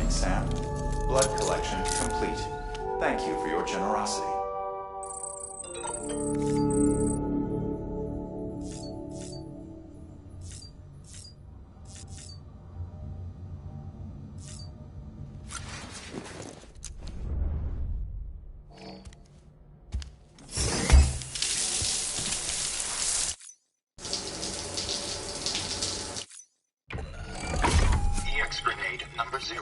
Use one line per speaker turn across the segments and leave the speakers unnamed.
morning, Sam. Blood collection complete. Thank you for your generosity.
Grenade number 0.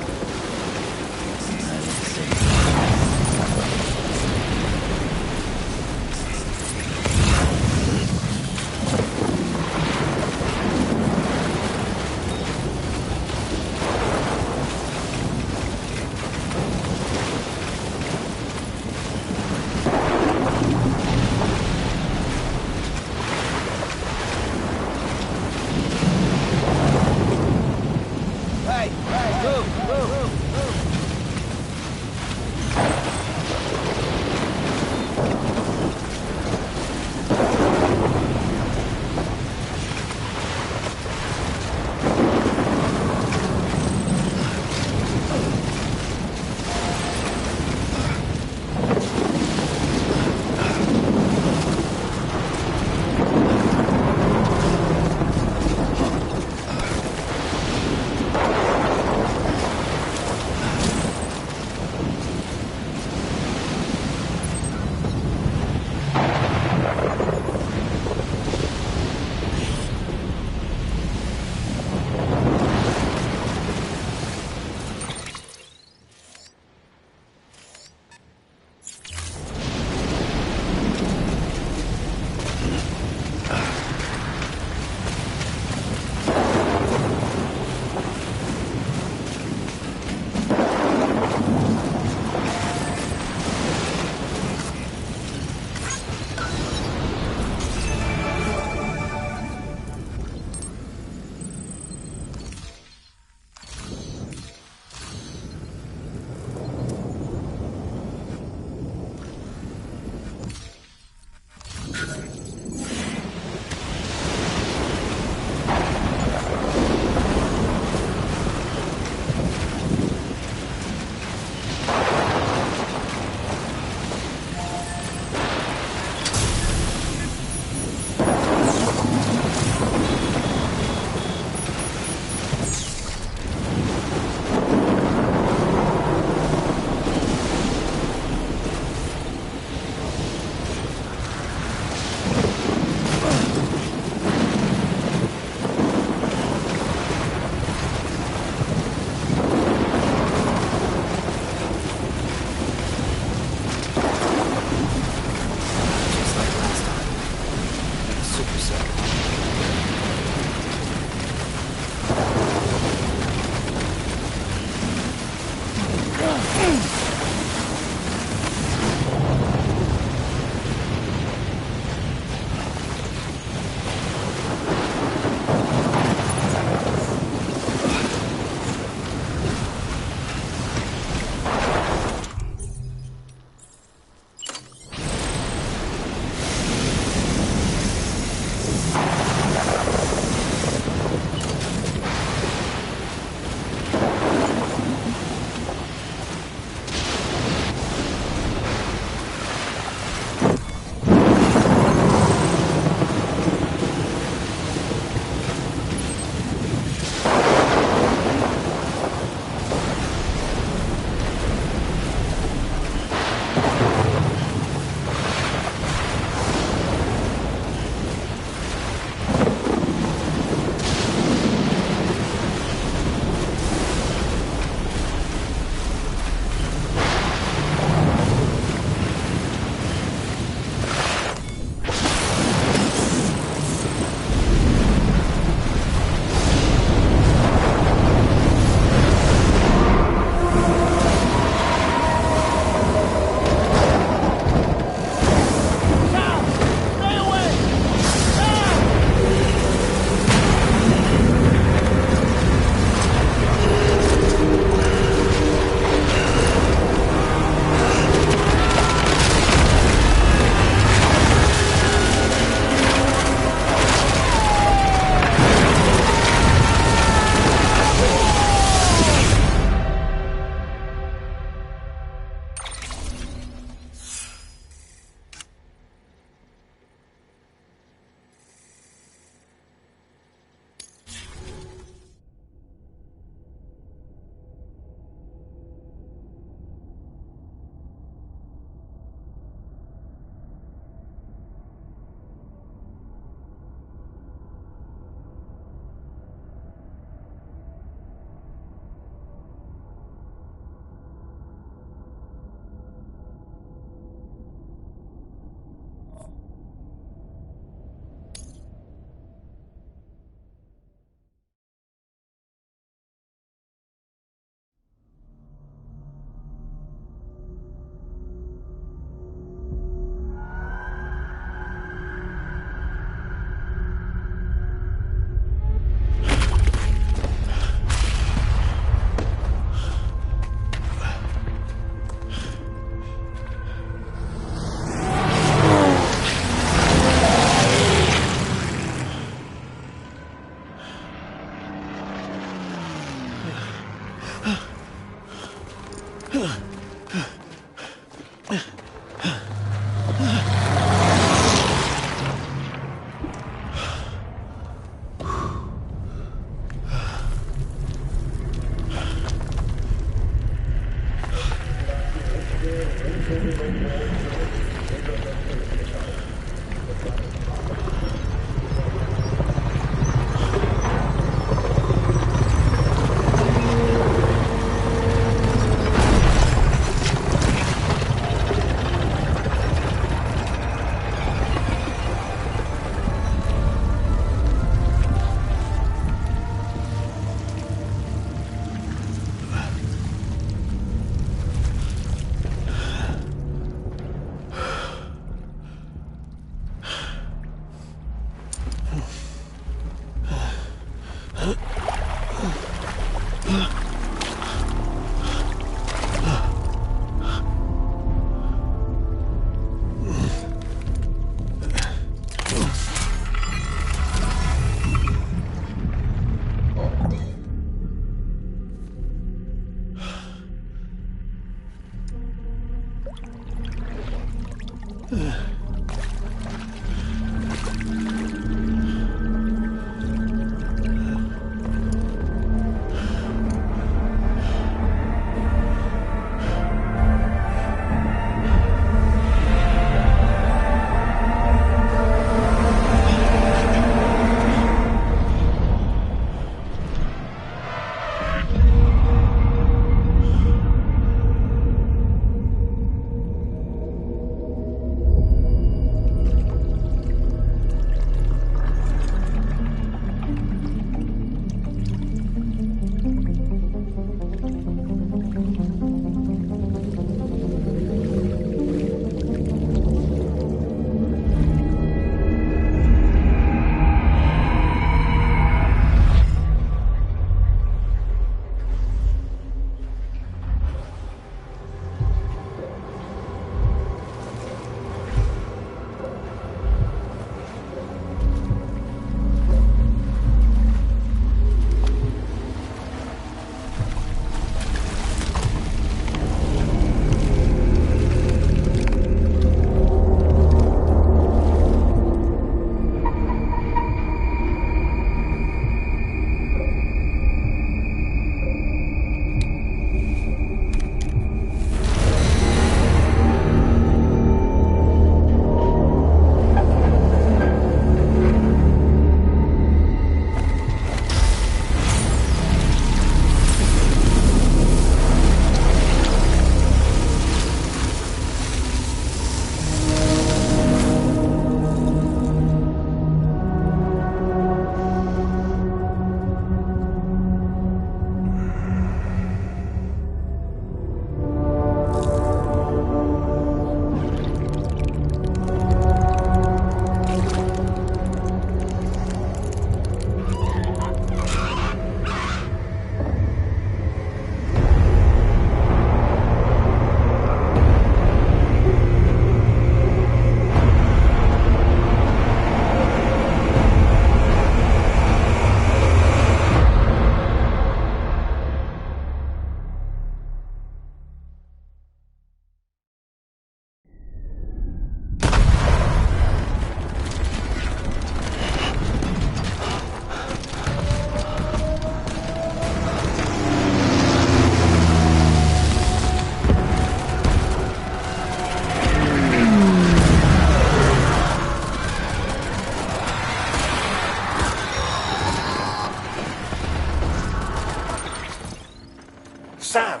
Sam!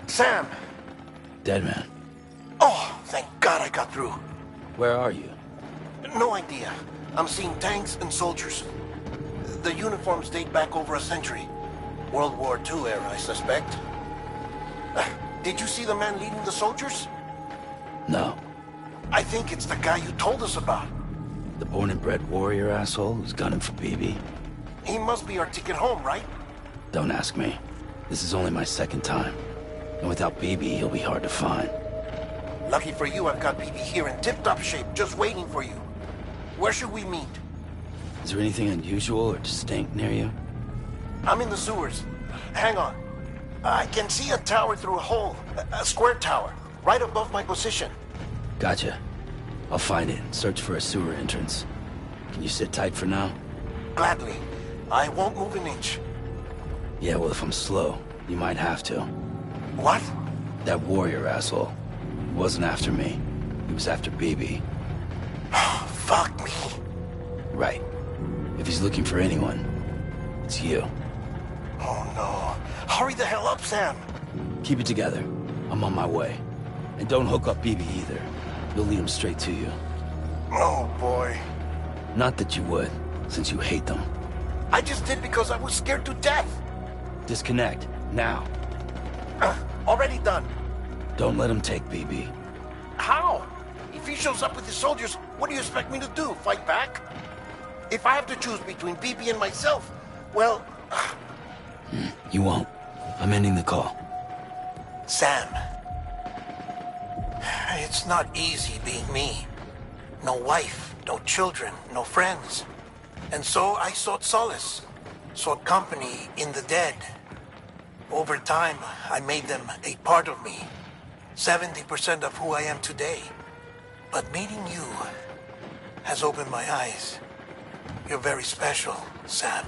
Sam!
Dead man.
Oh, thank God I got through.
Where are you?
No idea. I'm seeing tanks and soldiers. The uniforms date back over a century. World War II era, I suspect. Did you see the man leading the soldiers?
No.
I think it's the guy you told us about.
The born and bred warrior asshole who's gunning for BB?
He must be our ticket home, right?
Don't ask me. This is only my second time. And without BB, he'll be hard to find.
Lucky for you, I've got BB here in tip-top shape, just waiting for you. Where should we meet?
Is there anything unusual or distinct near you?
I'm in the sewers. Hang on. I can see a tower through a hole. A square tower, right above my position.
Gotcha. I'll find it and search for a sewer entrance. Can you sit tight for now?
Gladly. I won't move an inch.
Yeah, well, if I'm slow, you might have to.
What?
That warrior asshole. He wasn't after me. He was after BB.
Fuck me.
Right. If he's looking for anyone, it's you.
Oh no. Hurry the hell up, Sam.
Keep it together. I'm on my way. And don't hook up BB either. You'll lead him straight to you.
Oh boy.
Not that you would, since you hate them.
I just did because I was scared to death.
Disconnect, now.
Already done.
Don't let him take BB.
How? If he shows up with his soldiers, what do you expect me to do? Fight back? If I have to choose between BB and myself, well...
You won't. I'm ending the call.
Sam. It's not easy being me. No wife, no children, no friends. And so I sought solace, sought company in the dead. Over time, I made them a part of me. 70% of who I am today. But meeting you has opened my eyes. You're very special, Sam.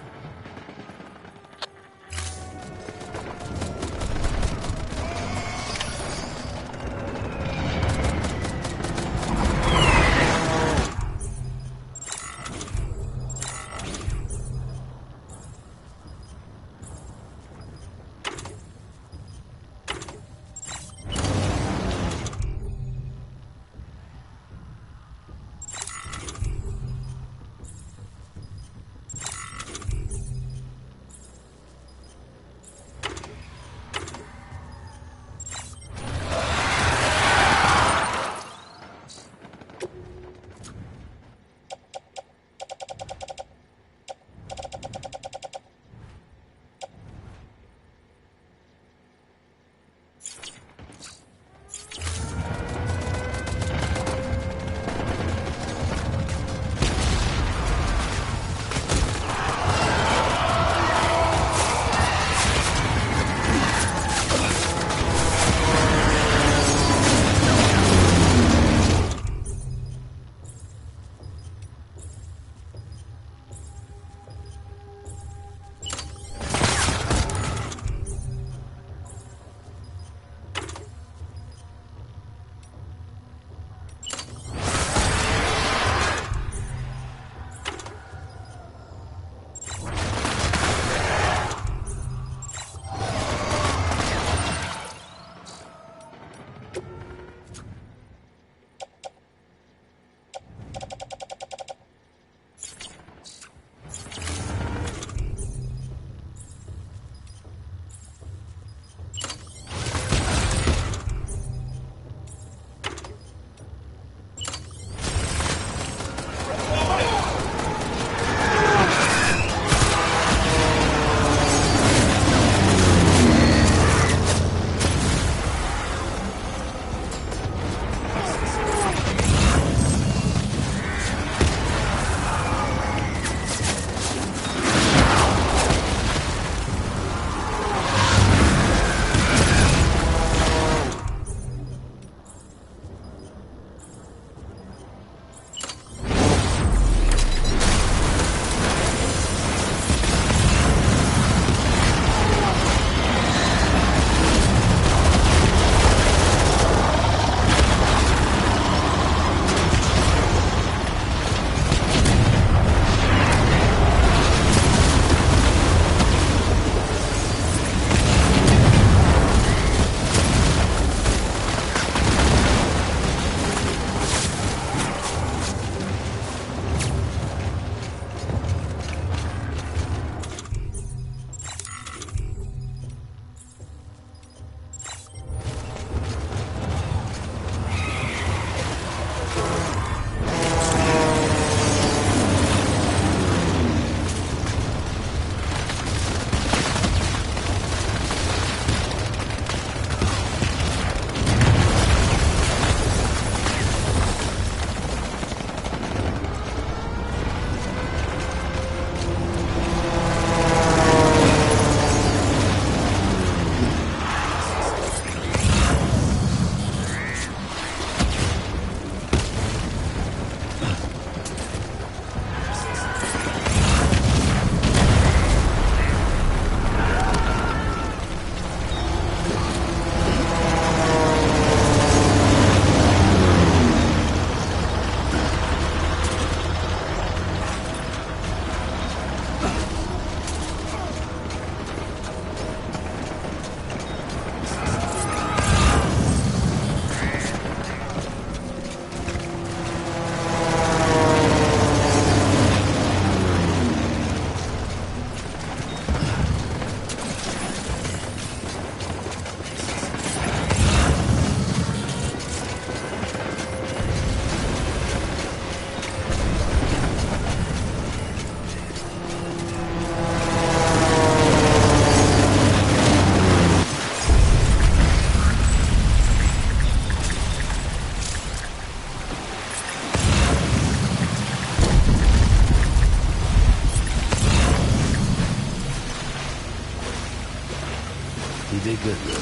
did good, Lou.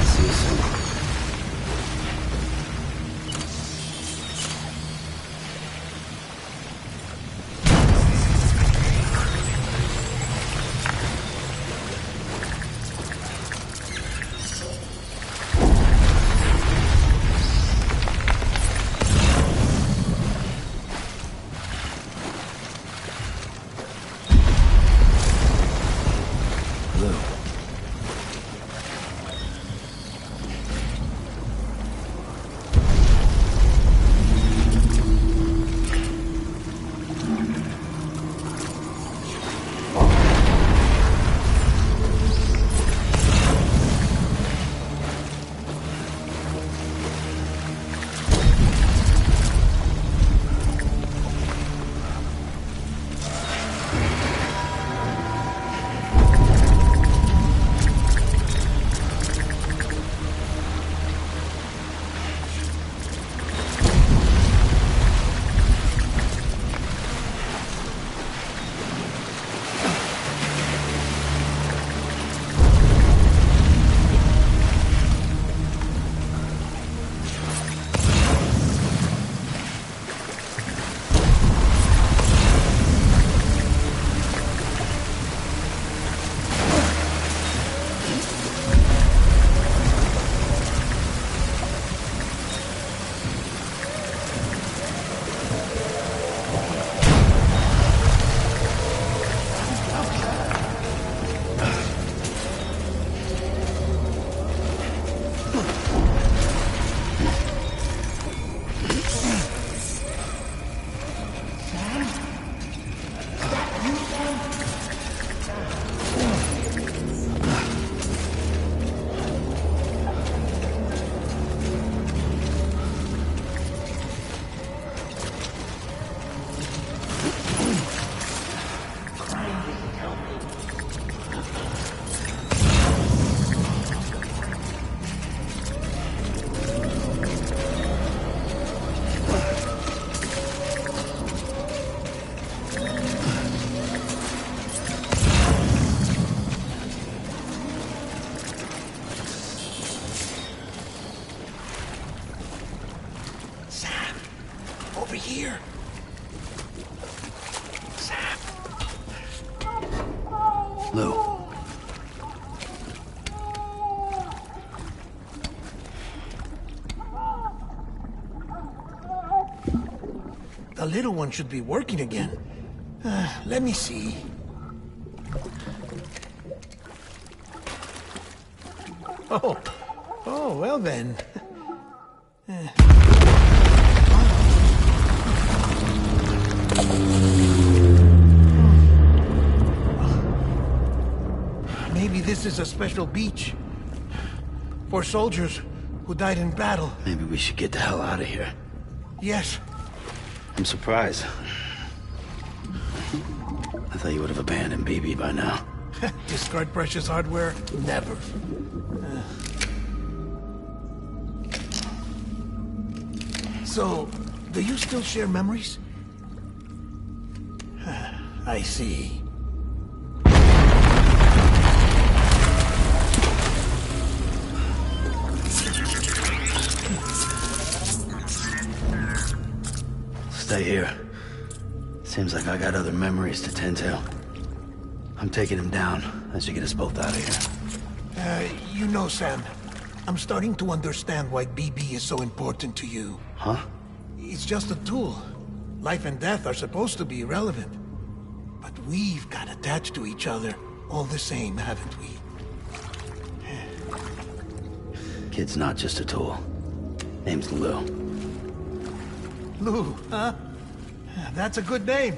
See you soon.
Here. Sam.
Lou.
The little one should be working again. Let me see. Oh, well then. Maybe this is a special beach for soldiers who died in battle.
Maybe we should get the hell out of here.
Yes.
I'm surprised. I thought you would have abandoned BB by now.
Discard precious hardware? Never. So, do you still share memories? I see.
Stay here. Seems like I got other memories to tend to. I'm taking him down. That should get us both out of here.
You know, Sam, I'm starting to understand why BB is so important to you.
Huh?
It's just a tool. Life and death are supposed to be irrelevant. But we've got attached to each other all the same, haven't we?
Kid's not just a tool. Name's Lou.
Lou, huh? That's a good name.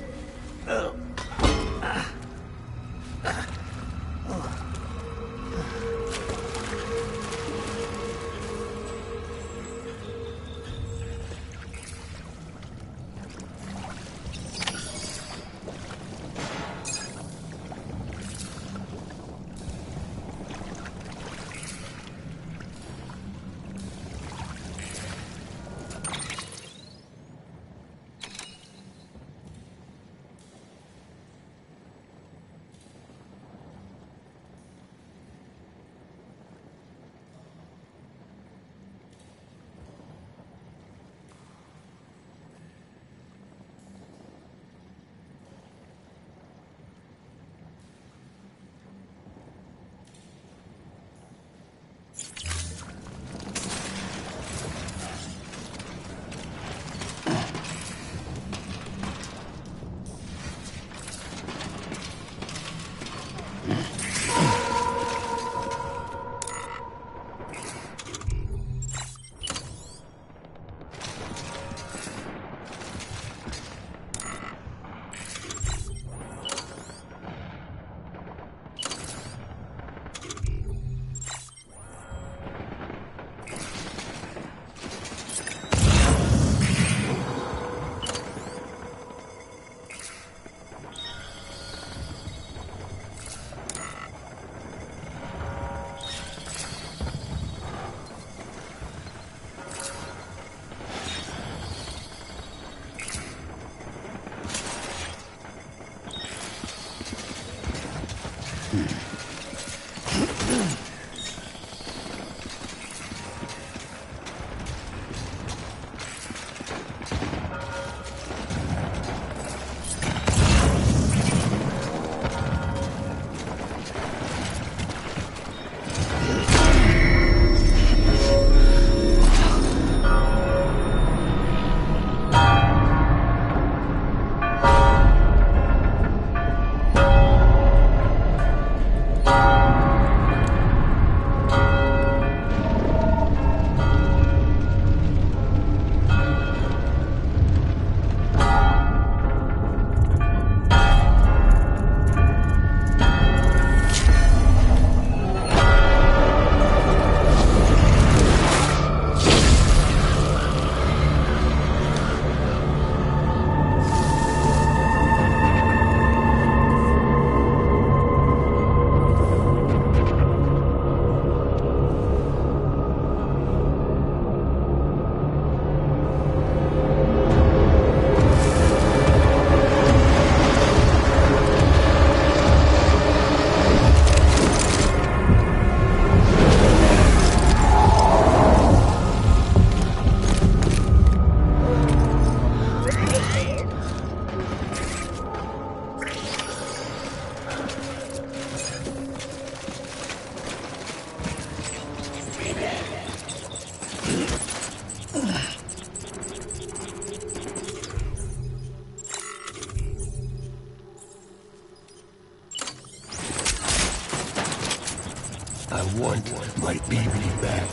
want my baby back.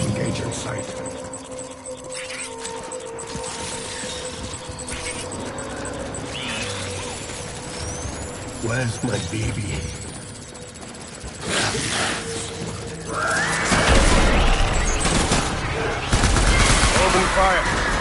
Engage in sight. Where's my baby?
Open fire.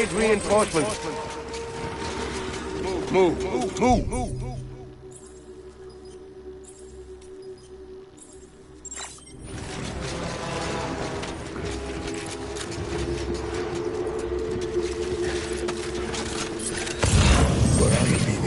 need reinforcements. Move.
Where are you, BB?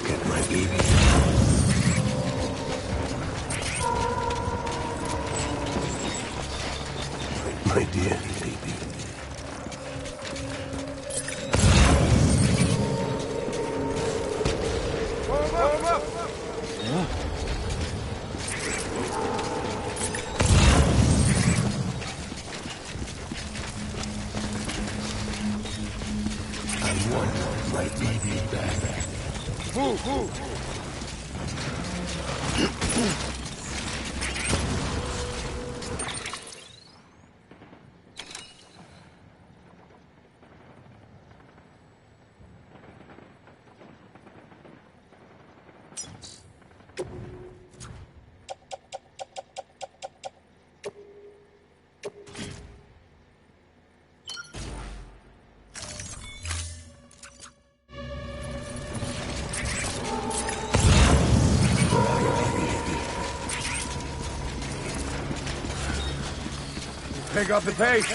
Get my baby. My dear baby. I want my baby back.
Move. Pick up the pace.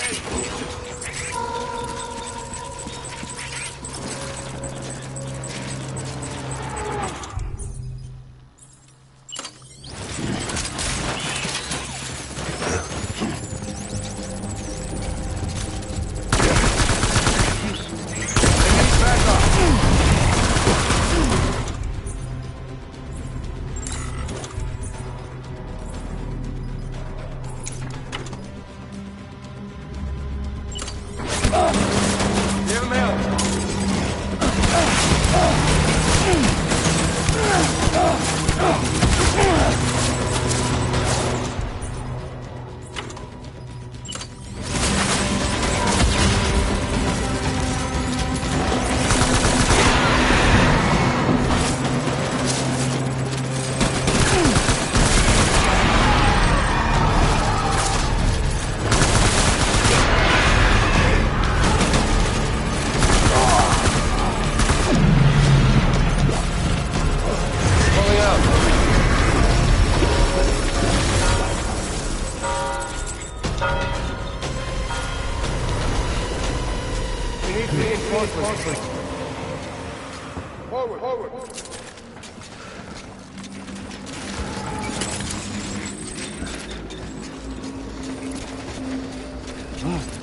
Forward.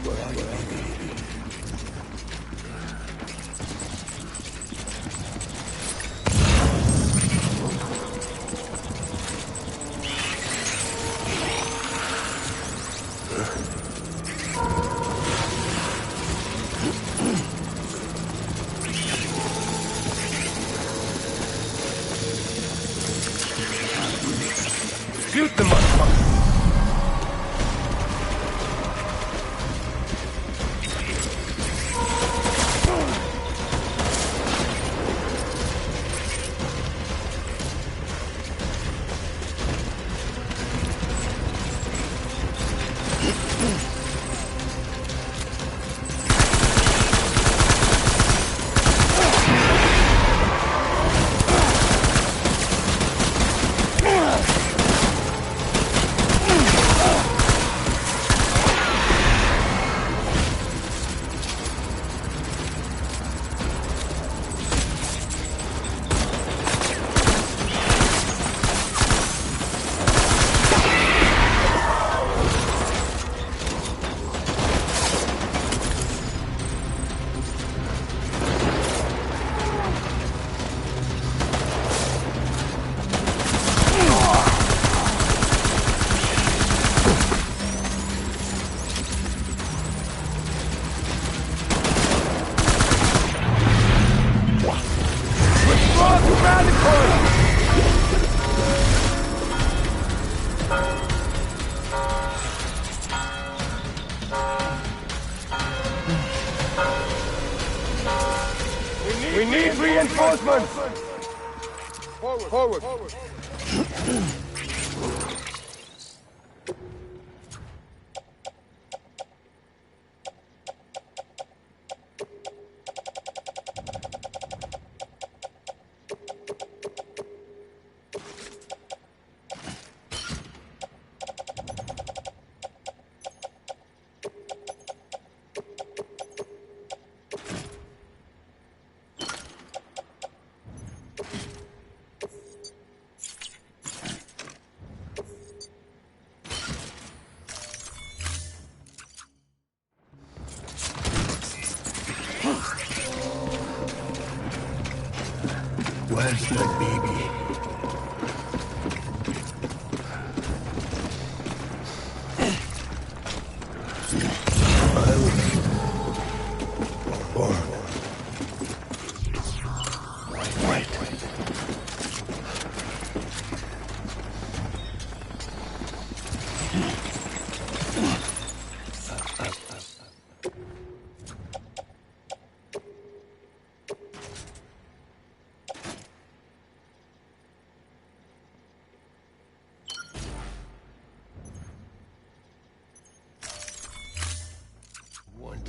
Where are you, baby?
Shoot the motherfucker! around the corner! We need reinforcements! Forward!
Where's my baby?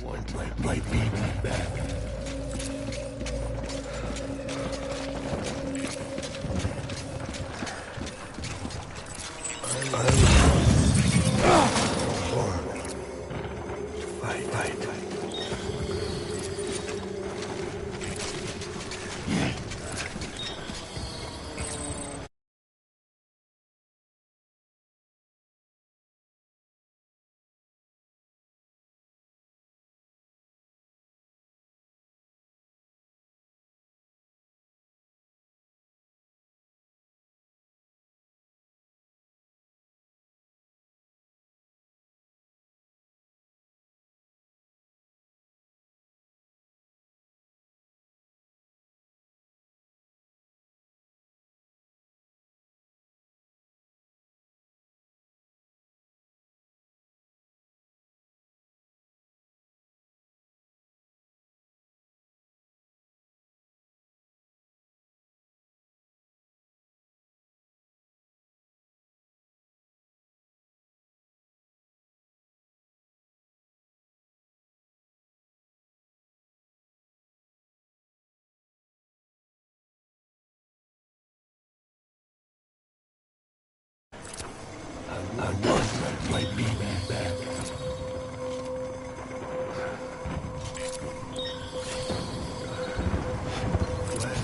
Want my baby back. I want my baby back.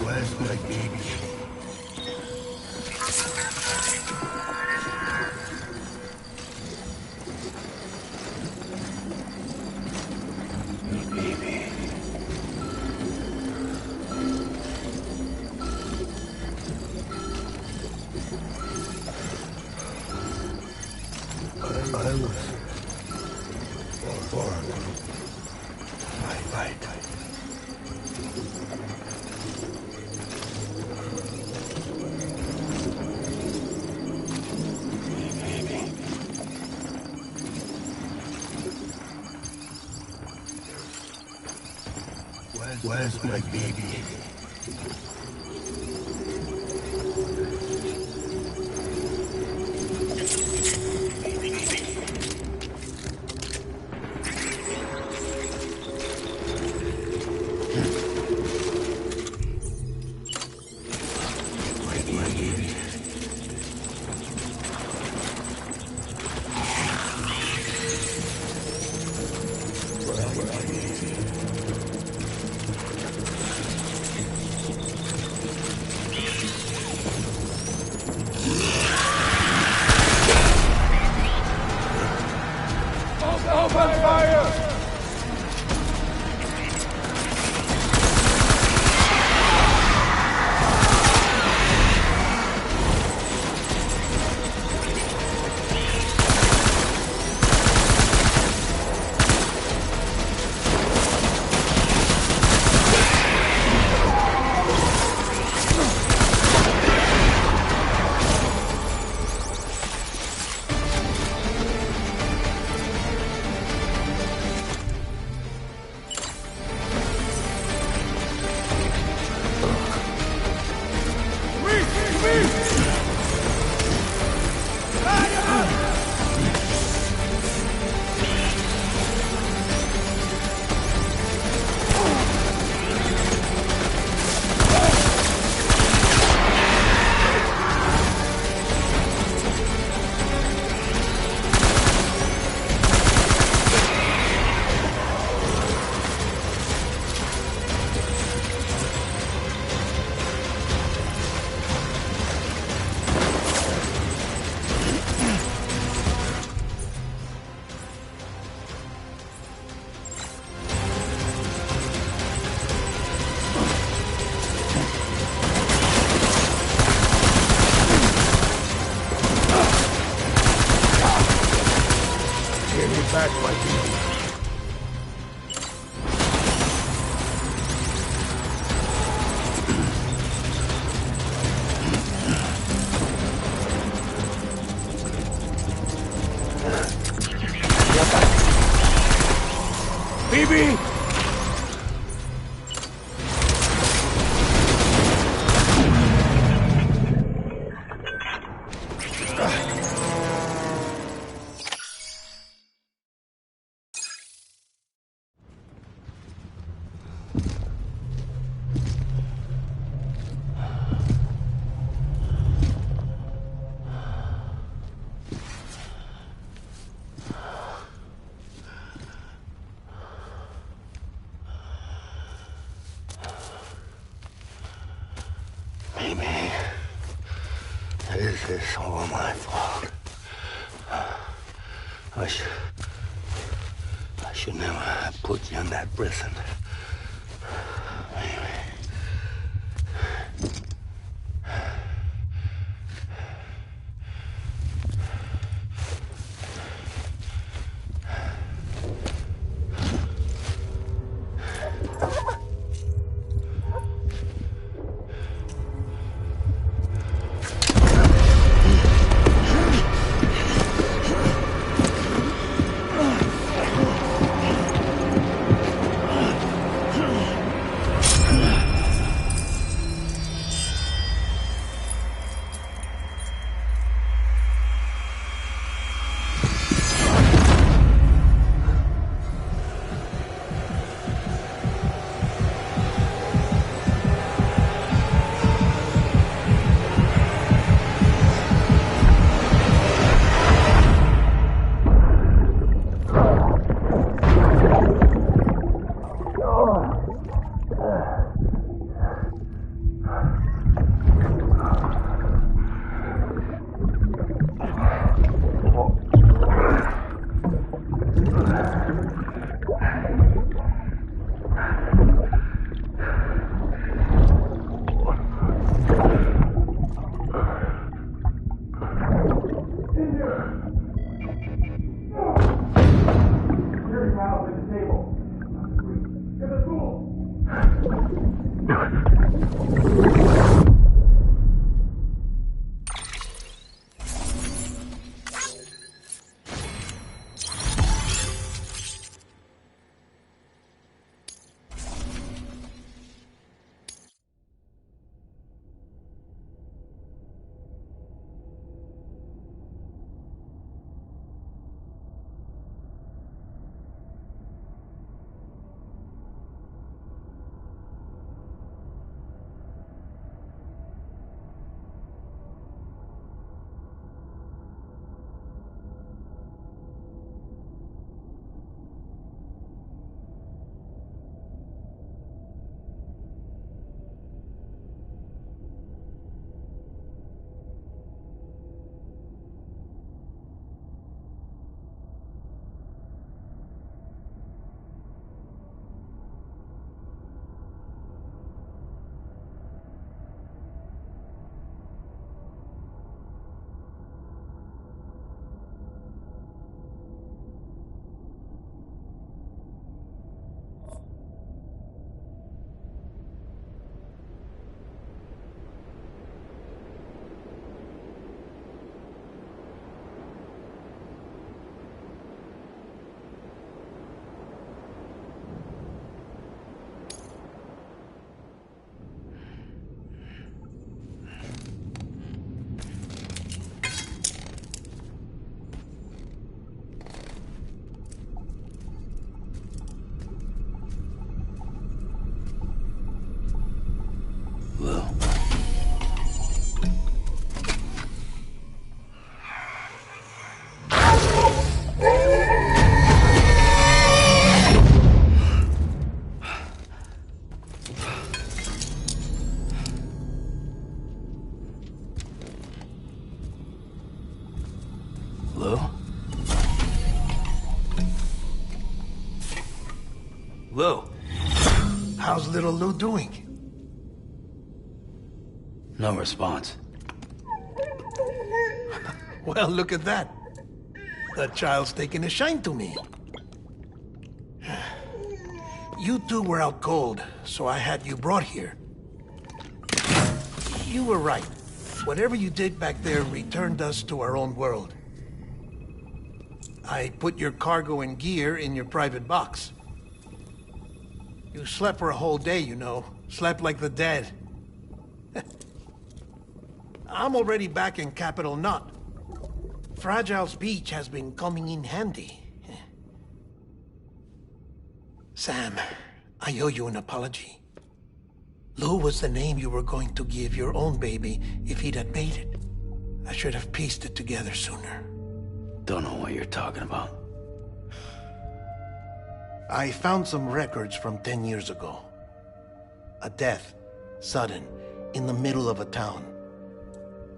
Where's my baby? I was born. Right. Where's my baby? Back, my baby. Baby!
Maybe this is all my fault. I should never have put you in that prison. Maybe. Lou.
How's little Lou doing?
No response.
Well, look at that. The child's taking a shine to me. You two were out cold, so I had you brought here. You were right. Whatever you did back there returned us to our own world. I put your cargo and gear in your private box. You slept for a whole day, you know. Slept like the dead. I'm already back in Capital Knot. Fragile's beach has been coming in handy. Sam, I owe you an apology. Lou was the name you were going to give your own baby if he'd had made it. I should have pieced it together sooner.
Don't know what you're talking about.
I found some records from 10 years ago. A death, sudden, in the middle of a town.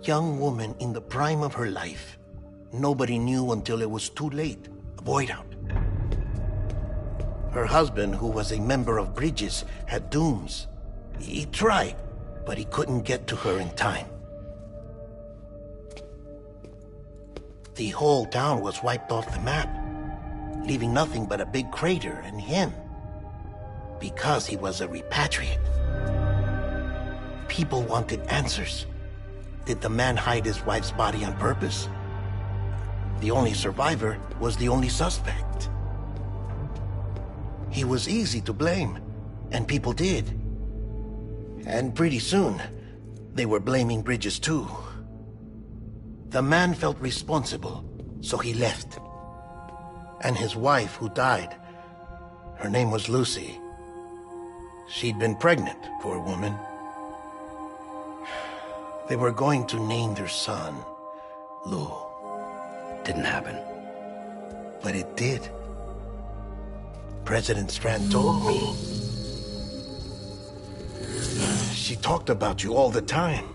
Young woman in the prime of her life. Nobody knew until it was too late. A void out. Her husband, who was a member of Bridges, had dooms. He tried, but he couldn't get to her in time. The whole town was wiped off the map, leaving nothing but a big crater and him. Because he was a repatriate. People wanted answers. Did the man hide his wife's body on purpose? The only survivor was the only suspect. He was easy to blame, and people did. And pretty soon, they were blaming Bridges too. The man felt responsible, so he left. And his wife, who died, her name was Lucy. She'd been pregnant, poor woman. They were going to name their son Lou.
Didn't happen.
But it did. President Strand told me. She talked about you all the time.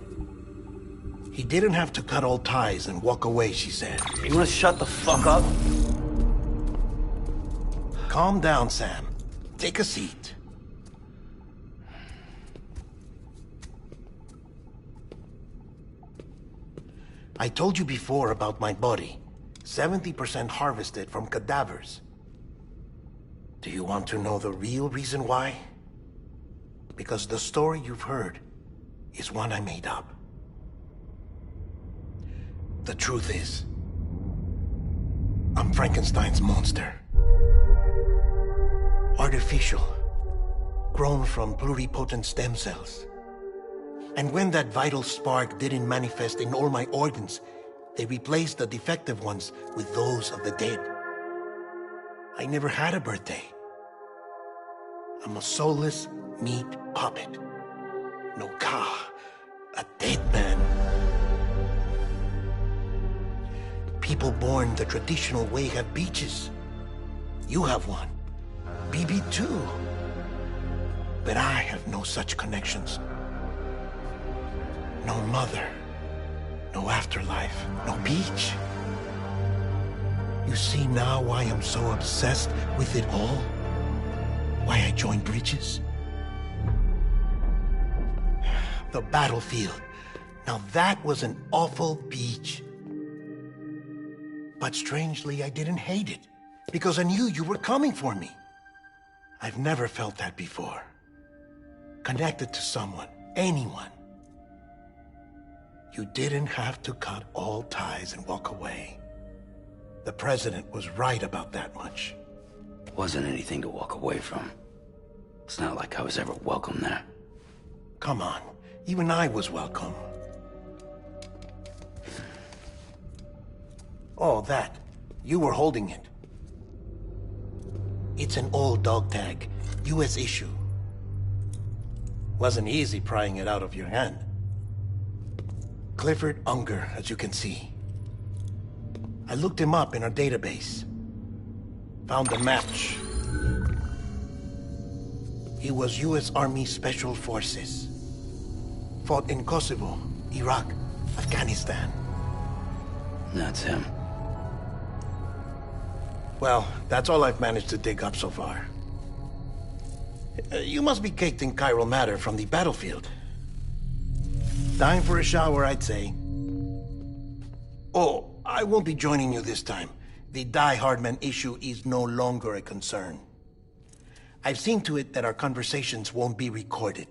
He didn't have to cut all ties and walk away, she said.
You wanna shut the fuck up?
Calm down, Sam. Take a seat. I told you before about my body. 70% harvested from cadavers. Do you want to know the real reason why? Because the story you've heard is one I made up. The truth is, I'm Frankenstein's monster. Artificial, grown from pluripotent stem cells. And when that vital spark didn't manifest in all my organs, they replaced the defective ones with those of the dead. I never had a birthday. I'm a soulless meat puppet. No ka, a dead man. People born the traditional way have beaches. You have one. BB too. But I have no such connections. No mother. No afterlife. No beach. You see now why I'm so obsessed with it all? Why I joined Bridges? The battlefield. Now that was an awful beach. But strangely, I didn't hate it. Because I knew you were coming for me. I've never felt that before. Connected to someone, anyone. You didn't have to cut all ties and walk away. The president was right about that much.
Wasn't anything to walk away from. It's not like I was ever welcome there.
Come on, even I was welcome. Oh, that. You were holding it. It's an old dog tag, US issue. Wasn't easy prying it out of your hand. Clifford Unger, as you can see. I looked him up in our database. Found a match. He was US Army Special Forces. Fought in Kosovo, Iraq, Afghanistan.
That's him.
Well, that's all I've managed to dig up so far. You must be caked in chiral matter from the battlefield. Time for a shower, I'd say. Oh, I won't be joining you this time. The Die Hardman issue is no longer a concern. I've seen to it that our conversations won't be recorded.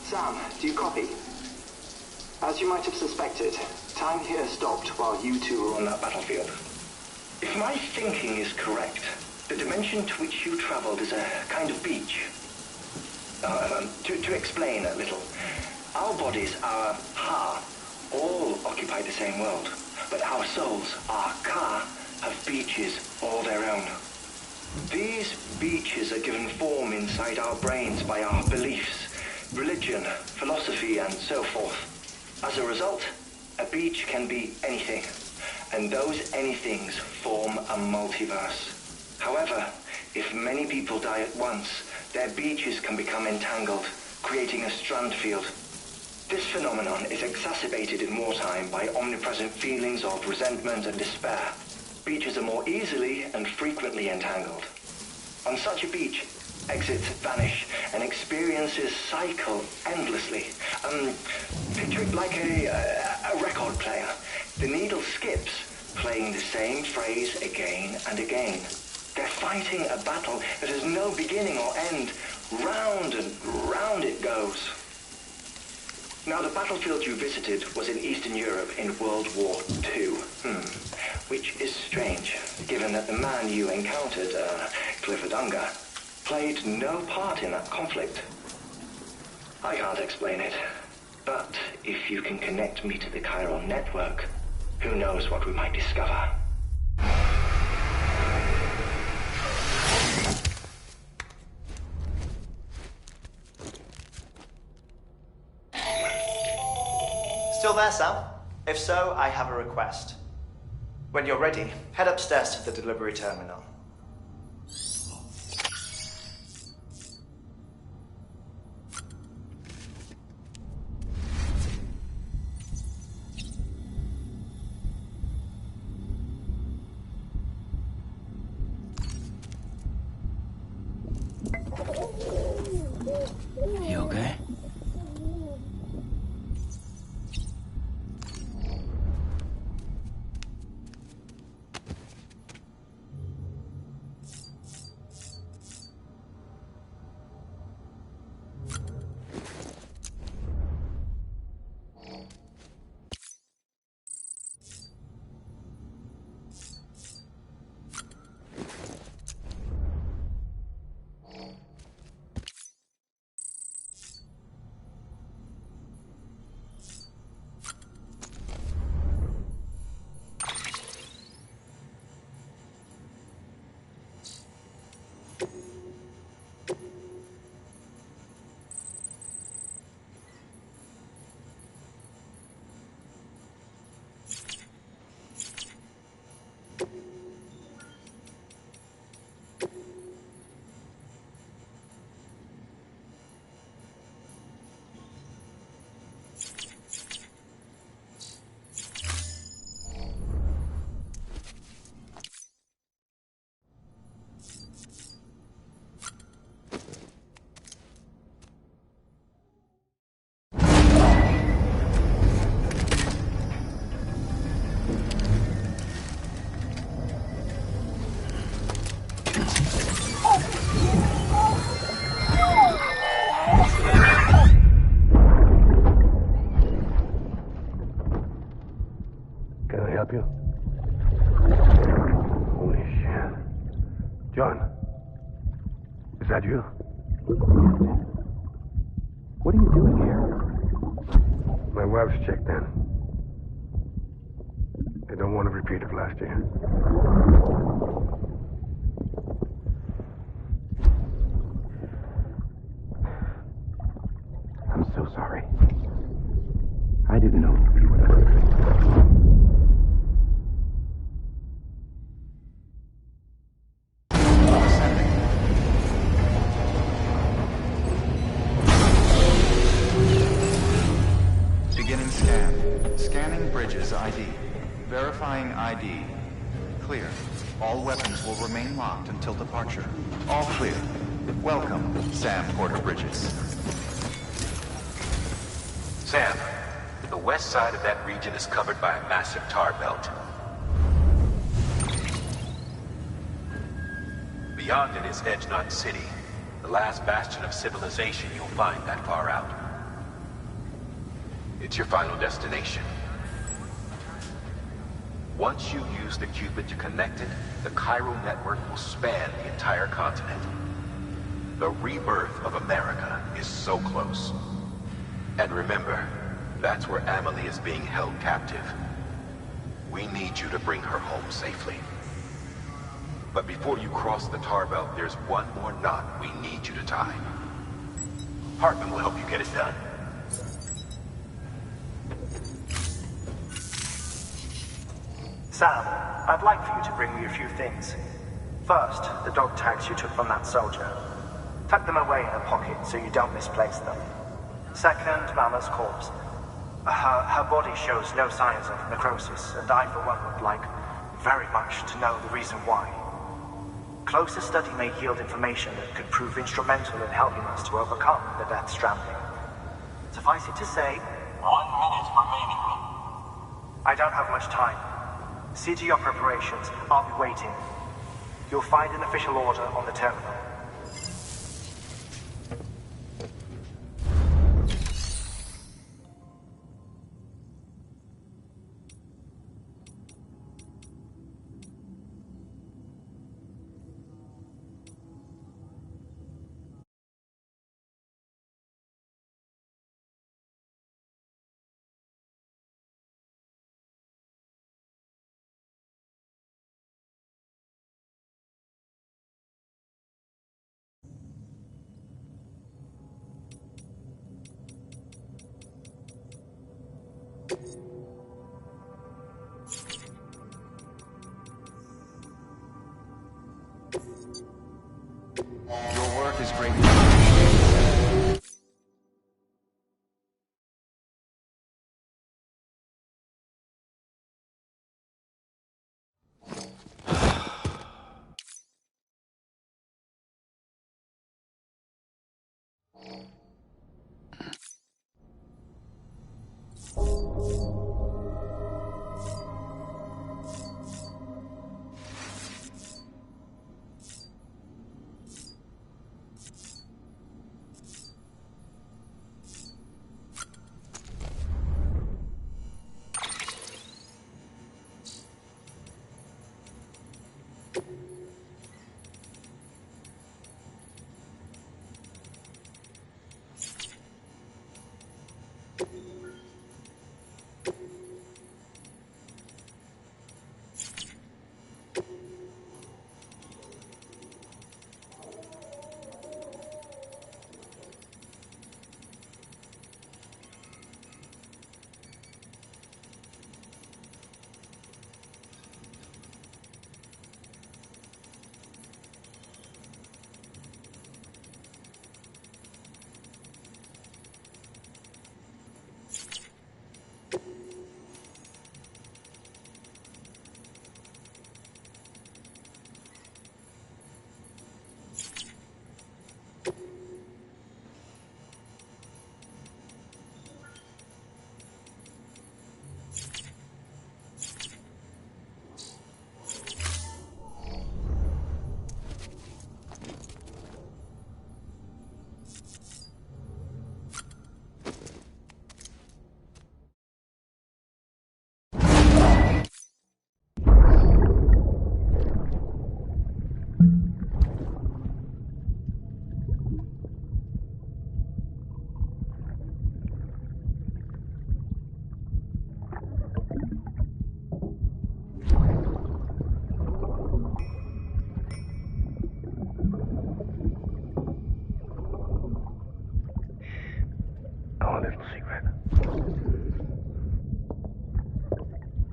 Sam, do you copy? As you might have suspected, time here stopped while you two were on that battlefield.
If my thinking is correct, the dimension to which you traveled is a kind of beach. To explain a little, our bodies, our ha, all occupy the same world, but our souls, our ka, have beaches all their own. These beaches are given form inside our brains by our beliefs, religion, philosophy, and so forth. As a result, a beach can be anything, and those anythings form a multiverse. However, if many people die at once, their beaches can become entangled, creating a strand field. This phenomenon is exacerbated in wartime by omnipresent feelings of resentment and despair. Beaches are more easily and frequently entangled. On such a beach, exits vanish and experiences cycle endlessly. Picture it like a record player. The needle skips, playing the same phrase again and again. They're fighting a battle that has no beginning or end. Round and round it goes. Now, the battlefield you visited was in Eastern Europe in World War II. Which is strange, given that the man you encountered, Clifford Unger, played no part in that conflict. I can't explain it, but if you can connect me to the chiral network, who knows what we might discover.
Still there, Sam? If so, I have a request. When you're ready, head upstairs to the delivery terminal.
You okay?
Can I help you? Holy shit. John, is that you? What are you doing here? My wife's checked in. They don't want to repeat of last year. I'm so sorry.
Verifying ID. Clear. All weapons will remain locked until departure. All clear. Welcome, Sam Porter-Bridges.
Sam, the west side of that region is covered by a massive tar belt. Beyond it is Edgenot City, the last bastion of civilization you'll find that far out. It's your final destination. Once you use the Cupid to connect it, the Cairo network will span the entire continent. The rebirth of America is so close. And remember, that's where Amelie is being held captive. We need you to bring her home safely. But before you cross the tar belt, there's one more knot we need you to tie. Hartman will help you get it done.
Sam, I'd like for you to bring me a few things. First, the dog tags you took from that soldier. Tuck them away in a pocket so you don't misplace them. Second, Mama's corpse. Her body shows no signs of necrosis, and I, for one, would like very much to know the reason why. Closer study may yield information that could prove instrumental in helping us to overcome the Death Stranding. Suffice it to say, 1 minute remaining. I don't have much time. See to your preparations. I'll be waiting. You'll find an official order on the terminal.
Your work is great.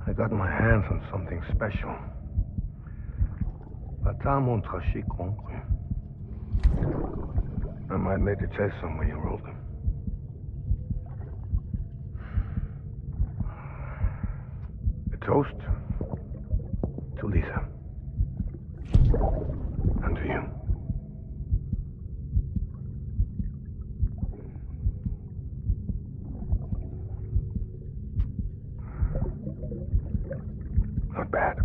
I got my hands on something special. Bata mon traché concru. I might make a test somewhere you rolled them. A toast To Lisa. And to you. Not bad.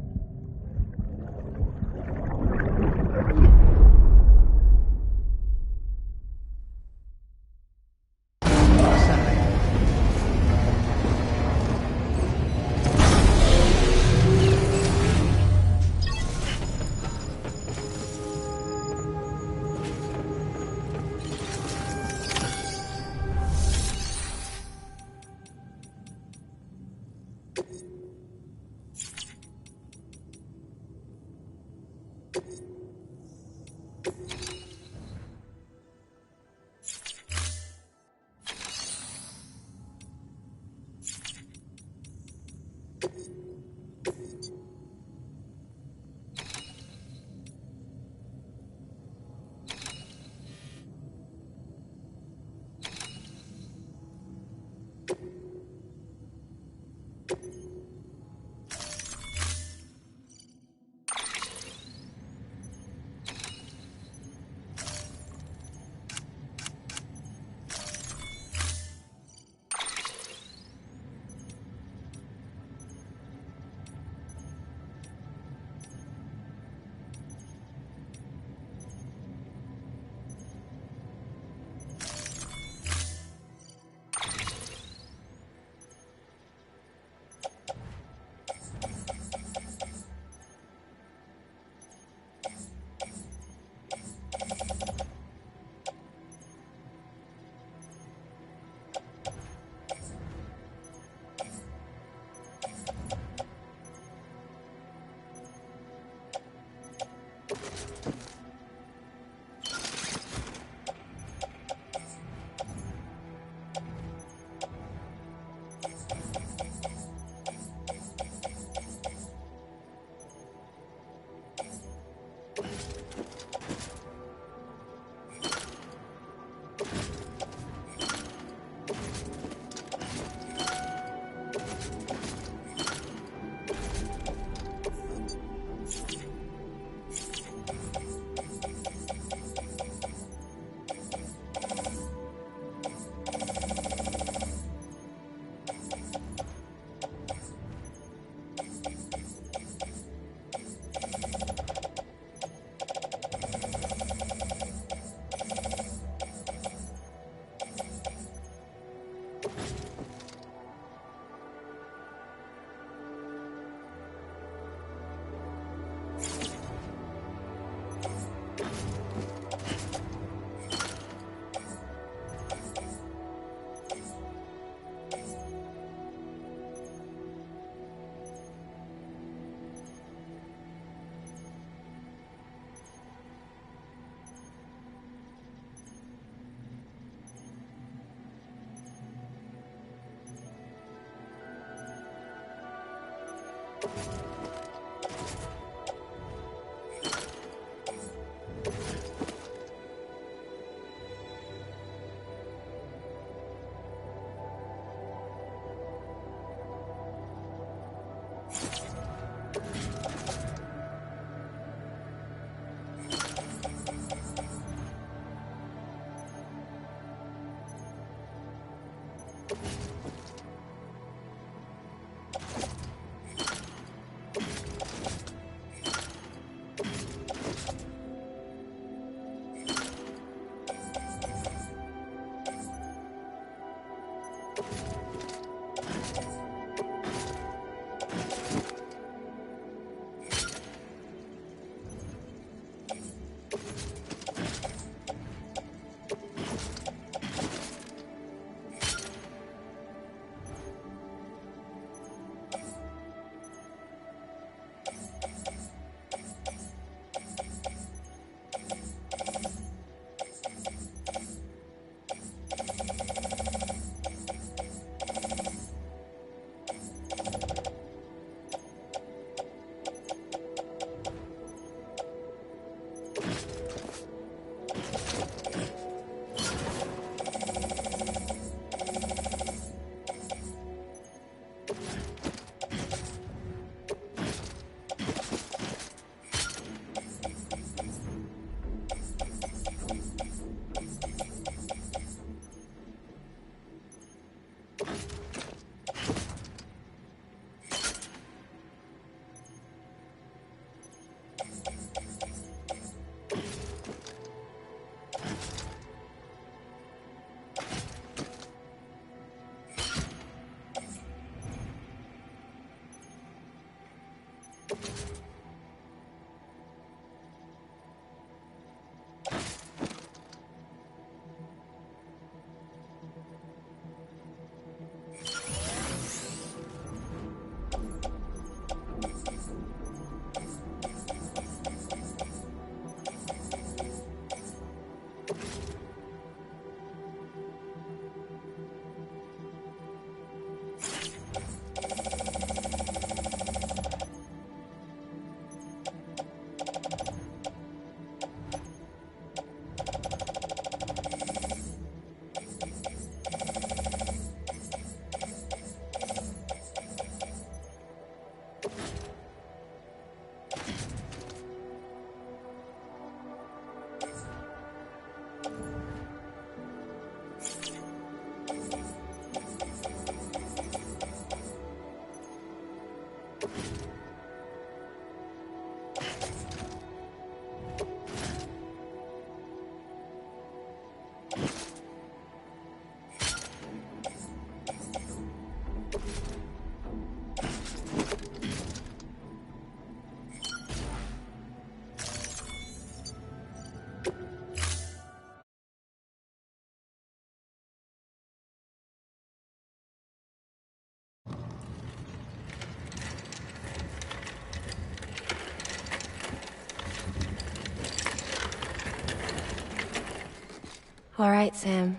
All right, Sam.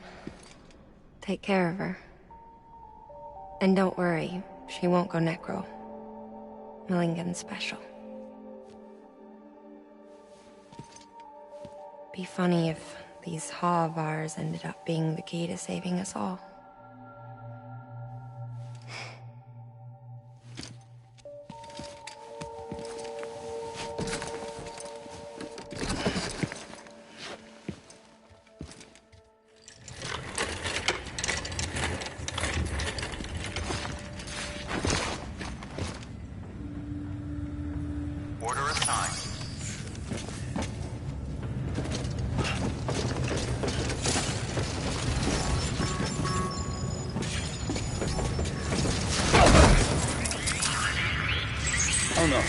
Take care of her. And don't worry, she won't go necro. Milligan's special. Be funny if these Ha of ours ended up being the key to saving us all.
Order assigned.
Oh no.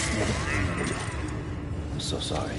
I'm so sorry.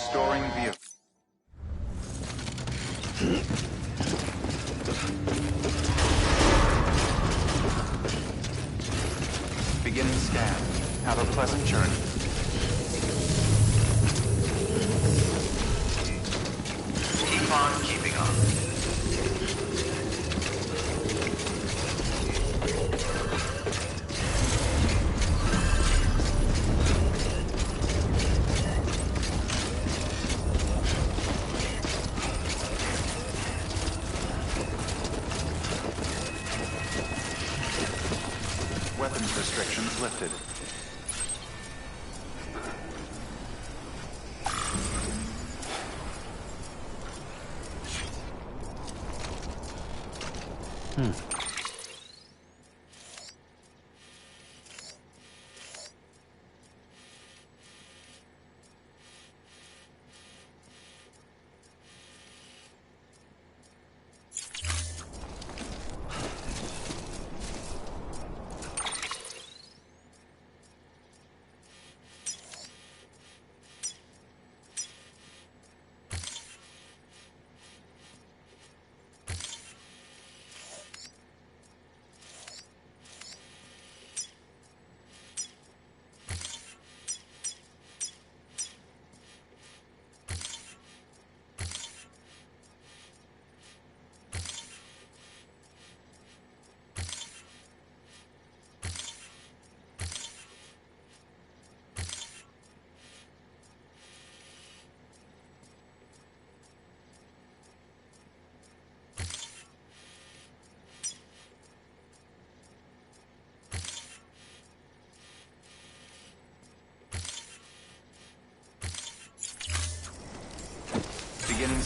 Storing vehicle. Beginning scan. Have a pleasant journey.
Keep on keeping on.
Weapons restrictions lifted.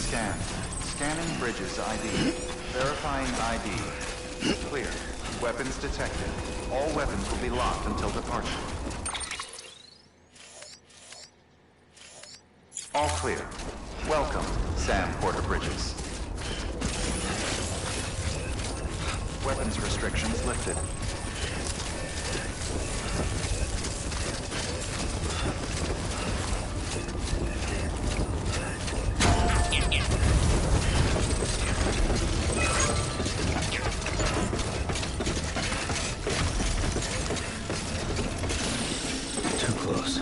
Scan. Scanning bridges ID. Verifying ID. Clear. Weapons detected. All weapons will be locked until departure. All clear. Welcome, Sam Porter Bridges. Weapons restrictions lifted.
Too close.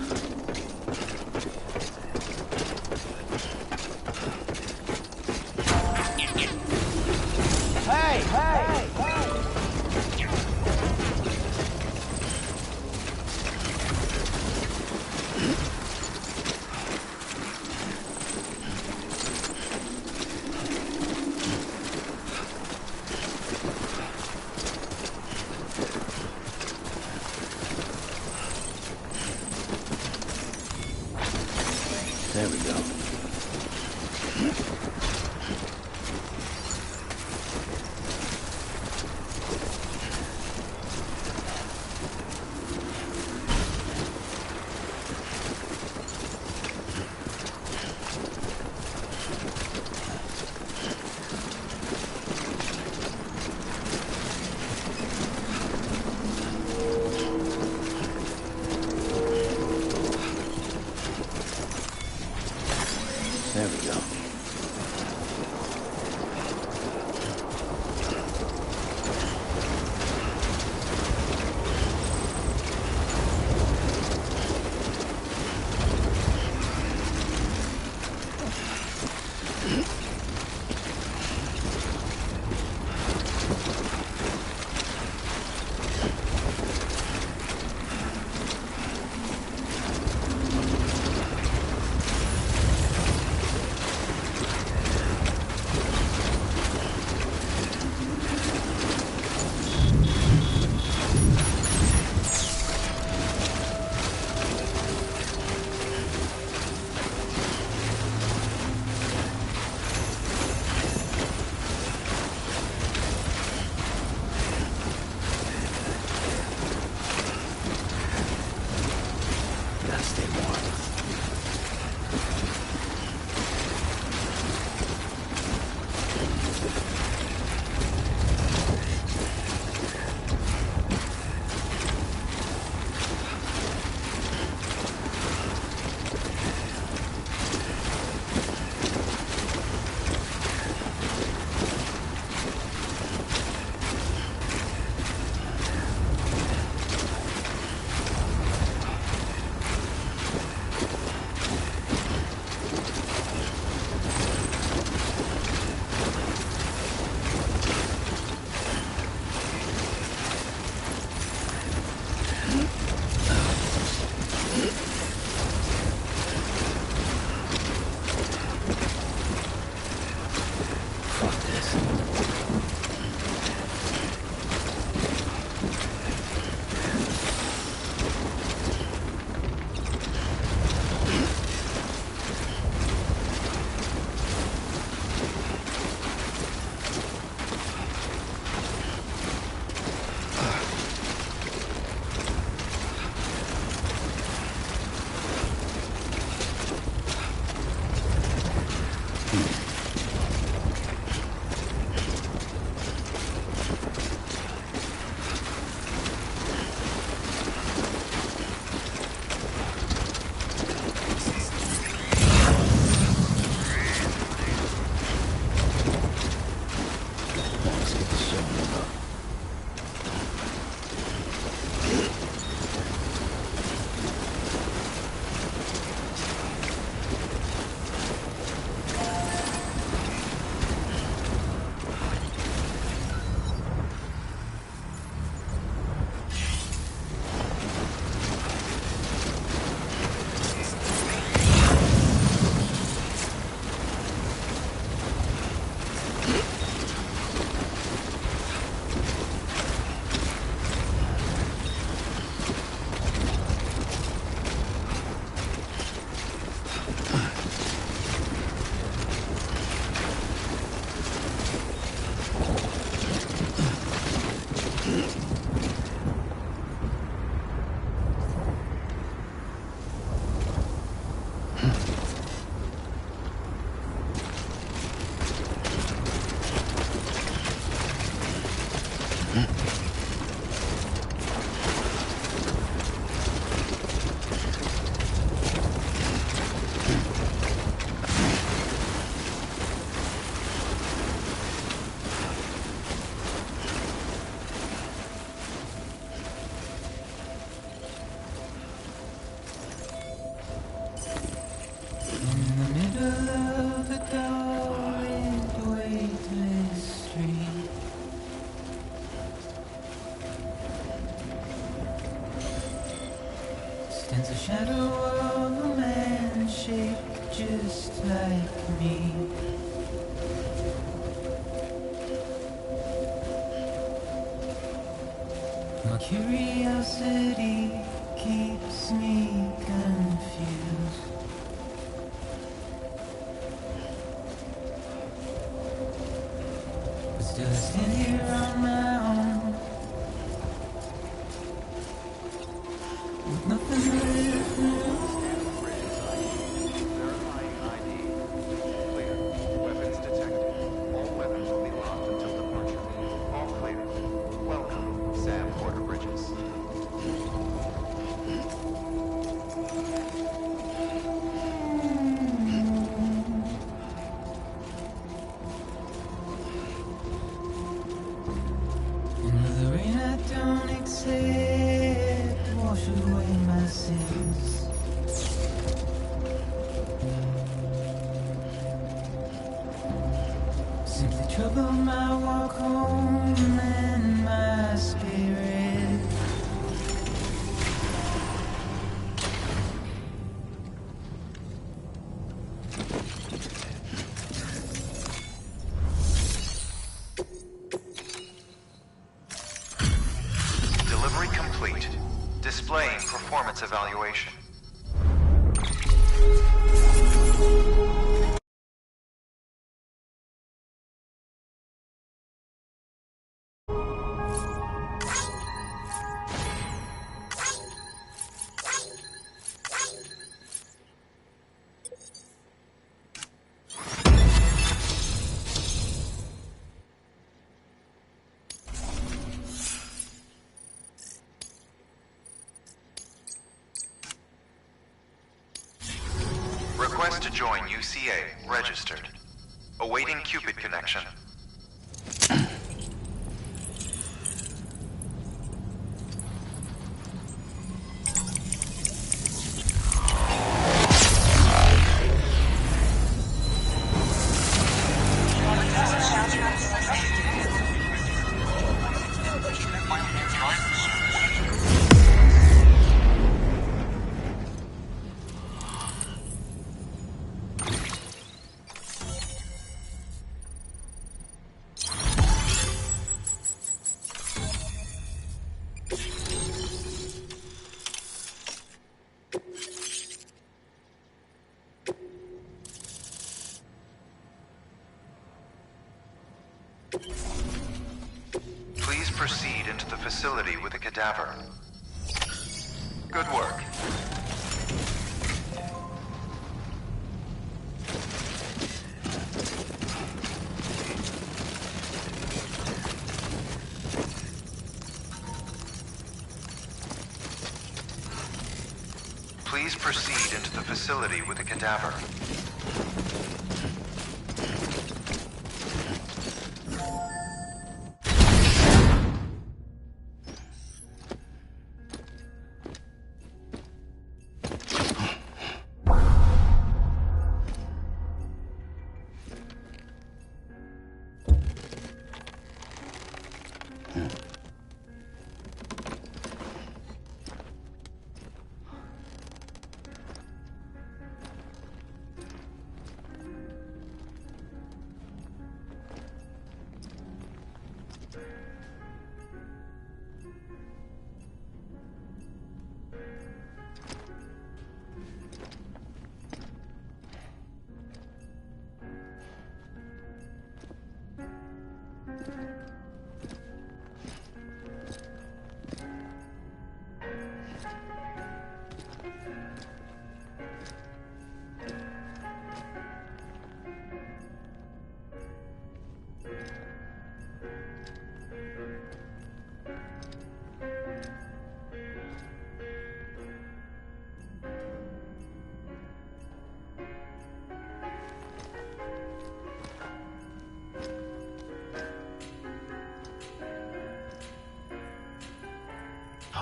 Stands a shadow of a man shaped just like me. My curiosity keeps me confused. But still I stand here on my own, with nothing left now.
Verifying ID. Clear. Weapons detected. All weapons will be locked until departure. All clear. Welcome, Sam Porter Bridges.
Another rain I don't accept, wash away my sins. Simply trouble my walk home and my spirit.
Delivery complete. Displaying performance evaluation. Request to join UCA. Registered. Awaiting Cupid connection. Please proceed into the facility with a cadaver. Good work. Please proceed into the facility with a cadaver.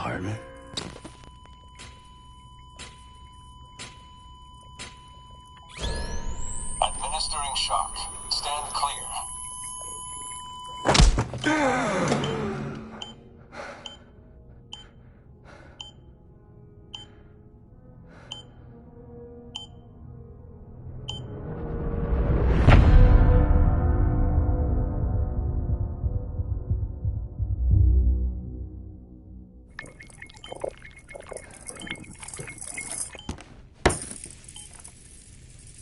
Hardman.
Administering shock. Stand clear.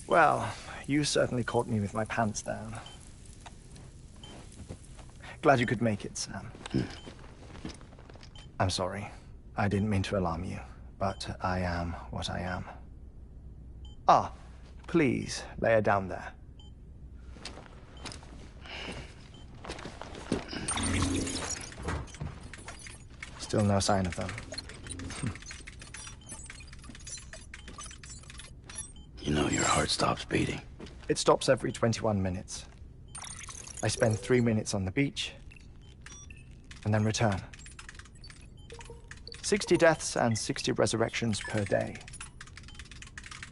Well, you certainly caught me with my pants down. Glad you could make it, Sam. I'm sorry. I didn't mean to alarm you, but I am what I am. Ah, please, lay her down there. Still no sign of them.
You know your heart stops beating.
It stops every 21 minutes. I spend 3 minutes on the beach, and then return. 60 deaths and 60 resurrections per day.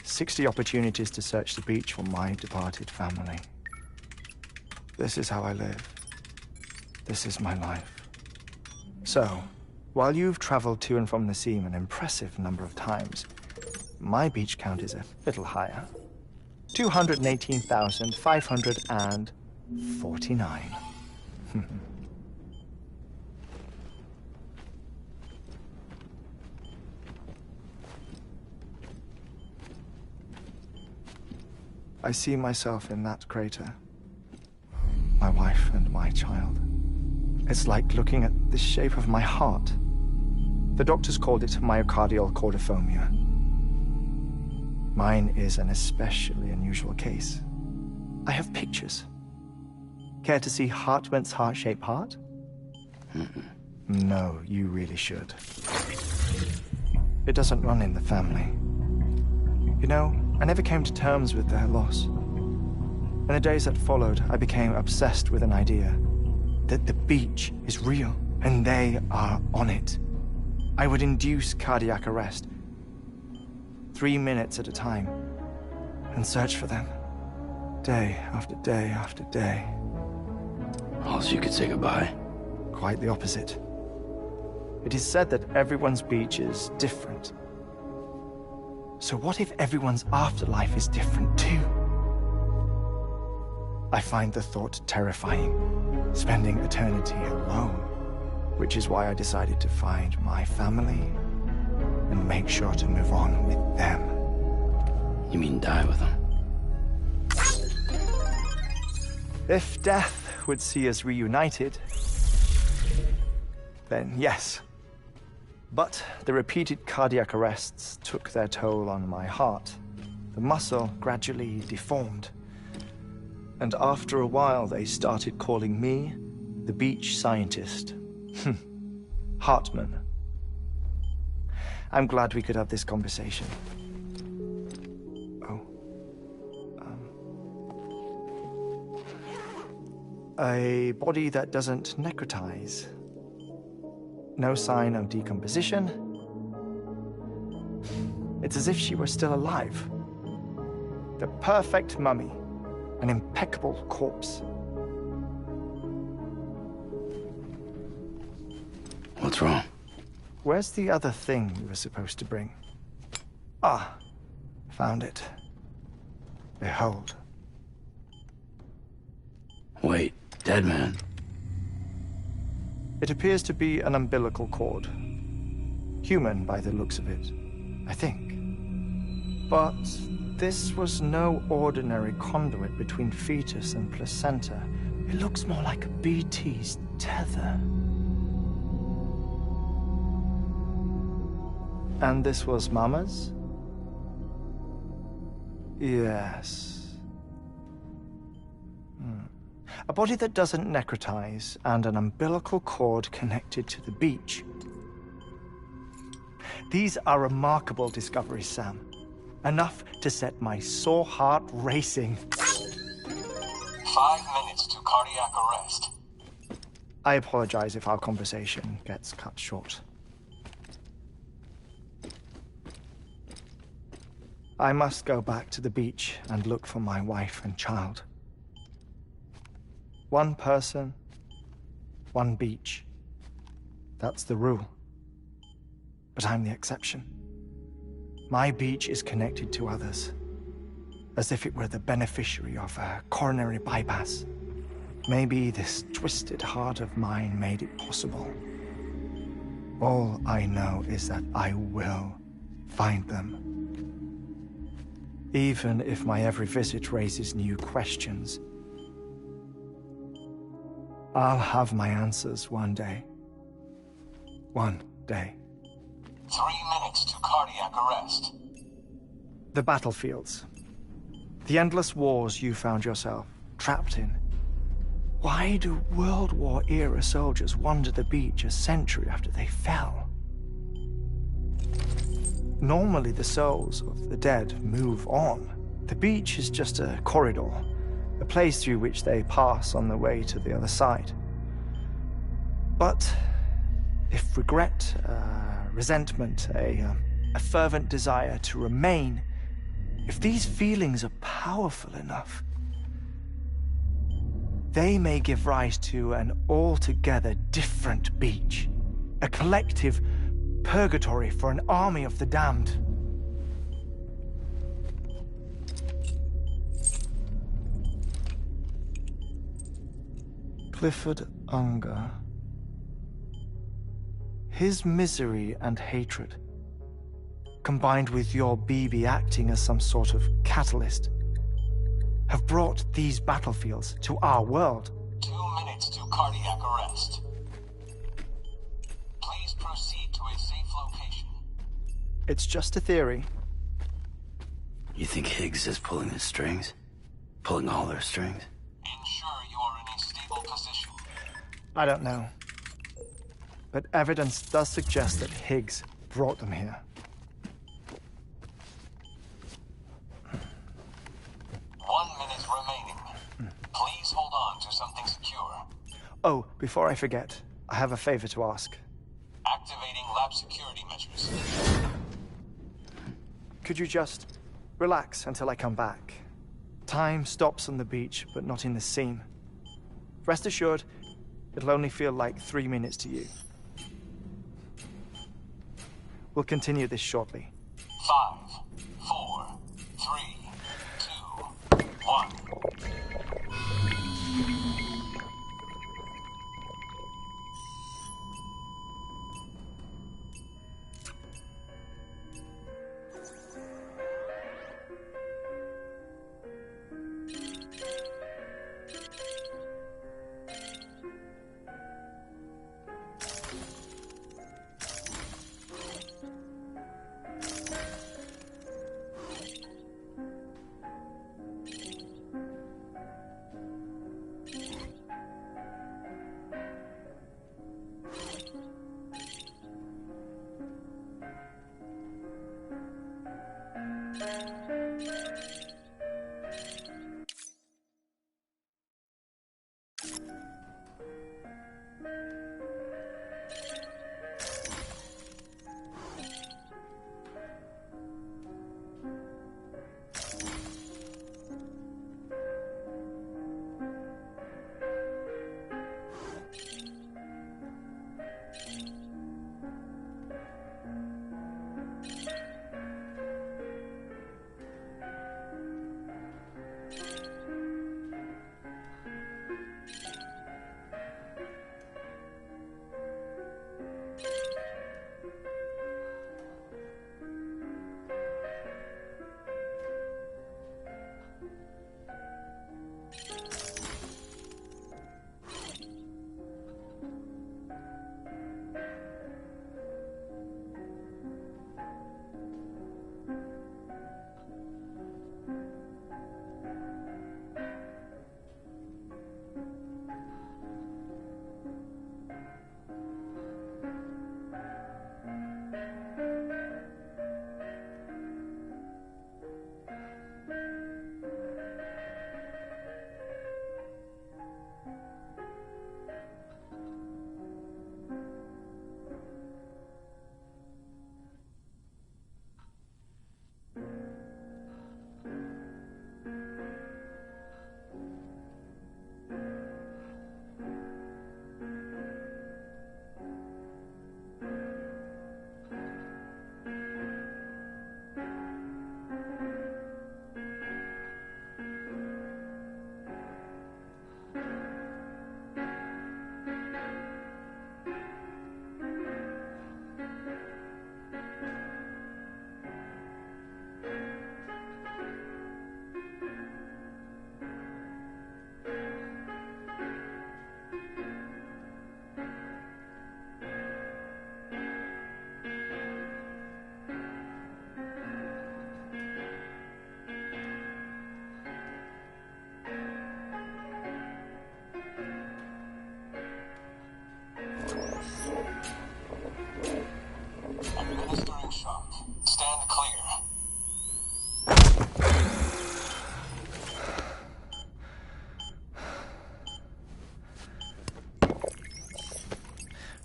60 opportunities to search the beach for my departed family. This is how I live. This is my life. So, while you've traveled to and from the seam an impressive number of times, my beach count is a little higher. 218,549. I see myself in that crater. My wife and my child. It's like looking at the shape of my heart. The doctors called it myocardial cordiformia. Mine is an especially unusual case. I have pictures. Care to see Hartman's heart-shaped heart? No, you really should. It doesn't run in the family. You know, I never came to terms with their loss. In the days that followed, I became obsessed with an idea that the beach is real, and they are on it. I would induce cardiac arrest, 3 minutes at a time, and search for them, day after day after day.
Also, you could say goodbye.
Quite the opposite. It is said that everyone's beach is different. So what if everyone's afterlife is different too? I find the thought terrifying, spending eternity alone, which is why I decided to find my family and make sure to move on with them.
You mean die with them?
If death would see us reunited, then yes. But the repeated cardiac arrests took their toll on my heart. The muscle gradually deformed. And after a while, they started calling me the beach scientist. Hartman. I'm glad we could have this conversation. A body that doesn't necrotize. No sign of decomposition. It's as if she were still alive. The perfect mummy. An impeccable corpse.
What's wrong?
Where's the other thing you were supposed to bring? Ah, found it. Behold.
Wait, dead man?
It appears to be an umbilical cord. Human by the looks of it, I think. But this was no ordinary conduit between fetus and placenta. It looks more like a BT's tether. And this was Mama's? Yes. A body that doesn't necrotize, and an umbilical cord connected to the beach. These are remarkable discoveries, Sam. Enough to set my sore heart racing.
5 minutes to cardiac arrest.
I apologize if our conversation gets cut short. I must go back to the beach and look for my wife and child. One person, one beach. That's the rule. But I'm the exception. My beach is connected to others, as if it were the beneficiary of a coronary bypass. Maybe this twisted heart of mine made it possible. All I know is that I will find them. Even if my every visit raises new questions, I'll have my answers one day. One day.
3 minutes to cardiac arrest.
The battlefields. The endless wars you found yourself trapped in. Why do World War-era soldiers wander the beach a century after they fell? Normally, the souls of the dead move on. The beach is just a corridor, a place through which they pass on the way to the other side. But if regret, resentment, a fervent desire to remain, if these feelings are powerful enough, they may give rise to an altogether different beach, a collective purgatory for an army of the damned. Clifford Unger. His misery and hatred, combined with your BB acting as some sort of catalyst, have brought these battlefields to our world.
2 minutes to cardiac arrest. Please proceed to a safe location.
It's just a theory.
You think Higgs is pulling the strings? Pulling all their strings?
Ensure you are in a stable position.
I don't know. But evidence does suggest that Higgs brought them here.
1 minute remaining. Please hold on to something secure.
Oh, before I forget, I have a favor to ask.
Activating lab security measures.
Could you just relax until I come back? Time stops on the beach, but not in the scene. Rest assured, it'll only feel like 3 minutes to you. We'll continue this shortly.
5, 4, 3, 2, 1.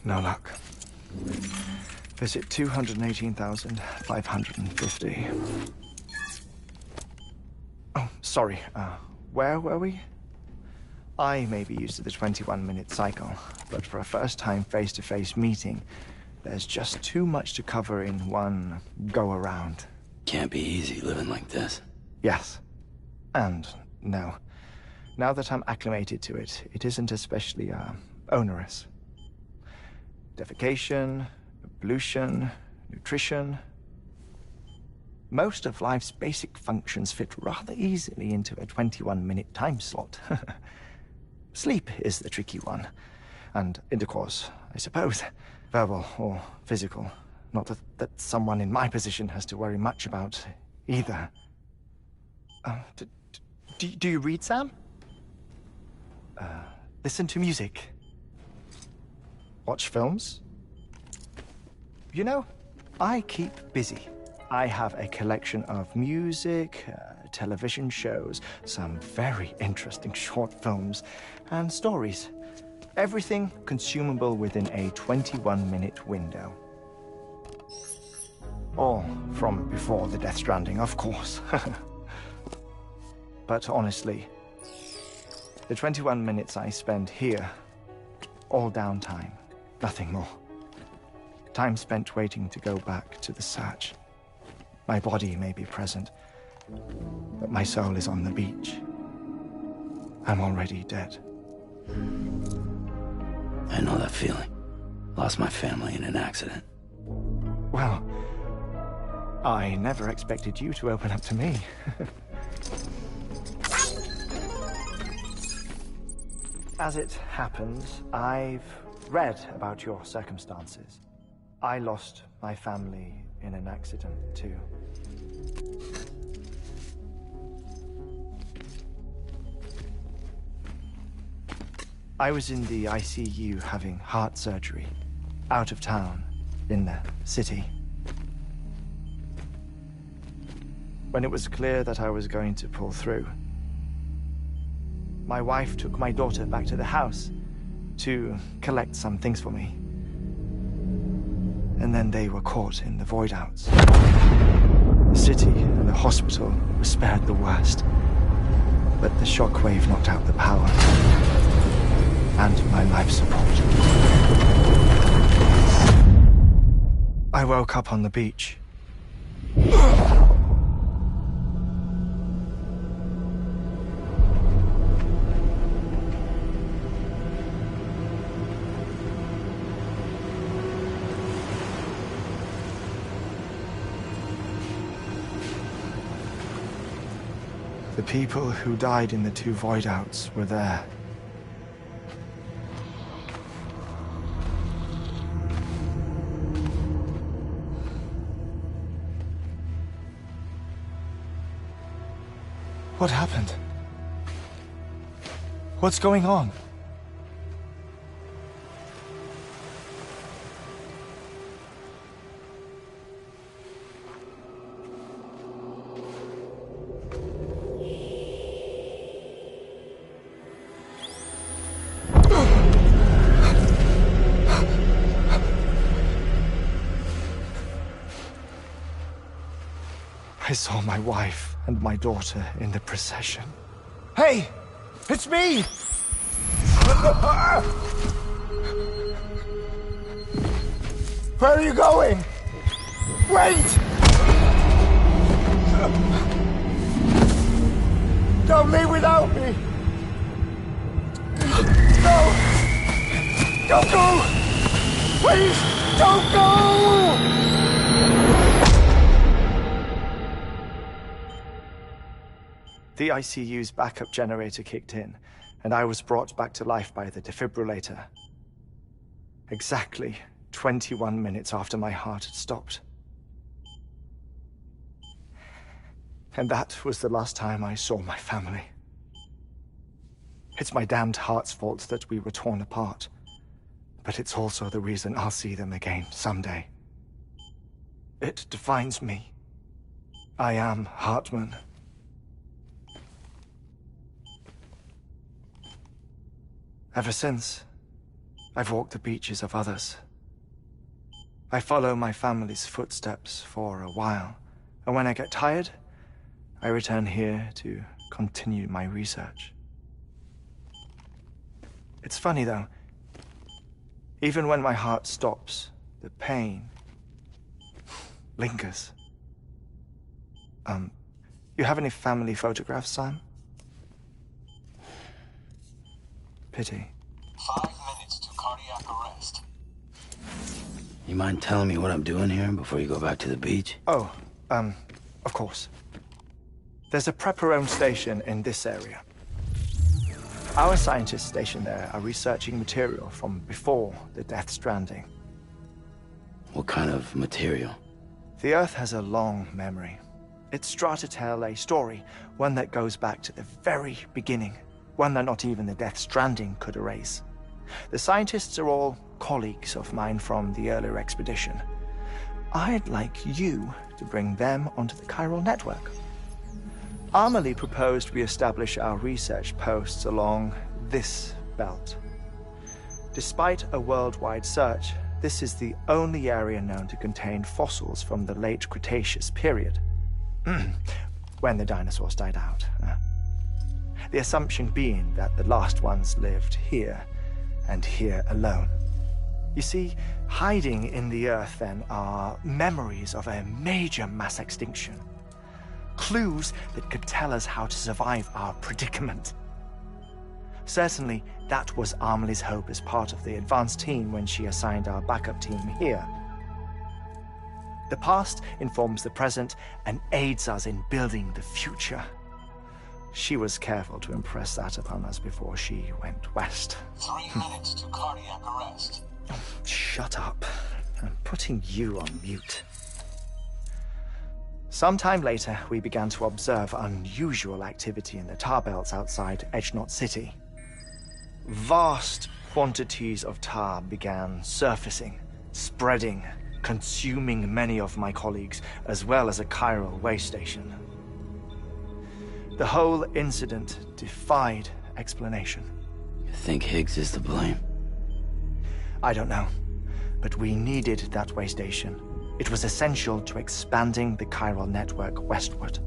No luck. Visit 218,550. Oh, sorry. Where were we? I may be used to the 21-minute cycle, but for a first-time face-to-face meeting, there's just too much to cover in one go-around.
Can't be easy living like this.
Yes. And no. Now that I'm acclimated to it, it isn't especially, onerous. Defecation, pollution, nutrition. Most of life's basic functions fit rather easily into a 21-minute time slot. Sleep is the tricky one. And intercourse, I suppose. Verbal or physical. Not that someone in my position has to worry much about either. Do you read, Sam? Listen to music. Watch films? You know, I keep busy. I have a collection of music, television shows, some very interesting short films, and stories. Everything consumable within a 21-minute window. All from before the Death Stranding, of course. But honestly, the 21 minutes I spend here, all downtime, nothing more. Time spent waiting to go back to the search. My body may be present, but my soul is on the beach. I'm already dead.
I know that feeling. Lost my family in an accident.
Well, I never expected you to open up to me. As it happens, I've read about your circumstances. I lost my family in an accident, too. I was in the ICU having heart surgery, out of town, in the city. When it was clear that I was going to pull through, my wife took my daughter back to the house to collect some things for me. And then they were caught in the void outs. The city and the hospital were spared the worst, but the shockwave knocked out the power and my life support. I woke up on the beach. The people who died in the two void outs were there. What happened? What's going on? I saw my wife and my daughter in the procession. Hey! It's me! Where are you going? Wait! Don't leave without me! No! Don't go! Please, don't go! The ICU's backup generator kicked in, and I was brought back to life by the defibrillator. Exactly 21 minutes after my heart had stopped. And that was the last time I saw my family. It's my damned heart's fault that we were torn apart, but it's also the reason I'll see them again someday. It defines me. I am Hartman. Ever since, I've walked the beaches of others. I follow my family's footsteps for a while, and when I get tired, I return here to continue my research. It's funny though, even when my heart stops, the pain lingers. You have any family photographs, Sam? Pity.
5 minutes to cardiac arrest.
You mind telling me what I'm doing here before you go back to the beach?
Oh, of course. There's a Prepper-owned station in this area. Our scientists stationed there are researching material from before the Death Stranding.
What kind of material?
The Earth has a long memory. It's trying to tell a story, one that goes back to the very beginning, one that not even the Death Stranding could erase. The scientists are all colleagues of mine from the earlier expedition. I'd like you to bring them onto the chiral network. Amelie proposed we establish our research posts along this belt. Despite a worldwide search, this is the only area known to contain fossils from the late Cretaceous period. When the dinosaurs died out. The assumption being that the last ones lived here, and here alone. You see, hiding in the Earth, then, are memories of a major mass extinction. Clues that could tell us how to survive our predicament. Certainly, that was Amelie's hope as part of the advanced team when she assigned our backup team here. The past informs the present and aids us in building the future. She was careful to impress that upon us before she went west.
3 minutes to cardiac arrest.
Oh, shut up. I'm putting you on mute. Sometime later, we began to observe unusual activity in the tar belts outside Edgenot City. Vast quantities of tar began surfacing, spreading, consuming many of my colleagues, as well as a chiral way station. The whole incident defied explanation.
You think Higgs is to blame?
I don't know, but we needed that way station. It was essential to expanding the chiral network westward.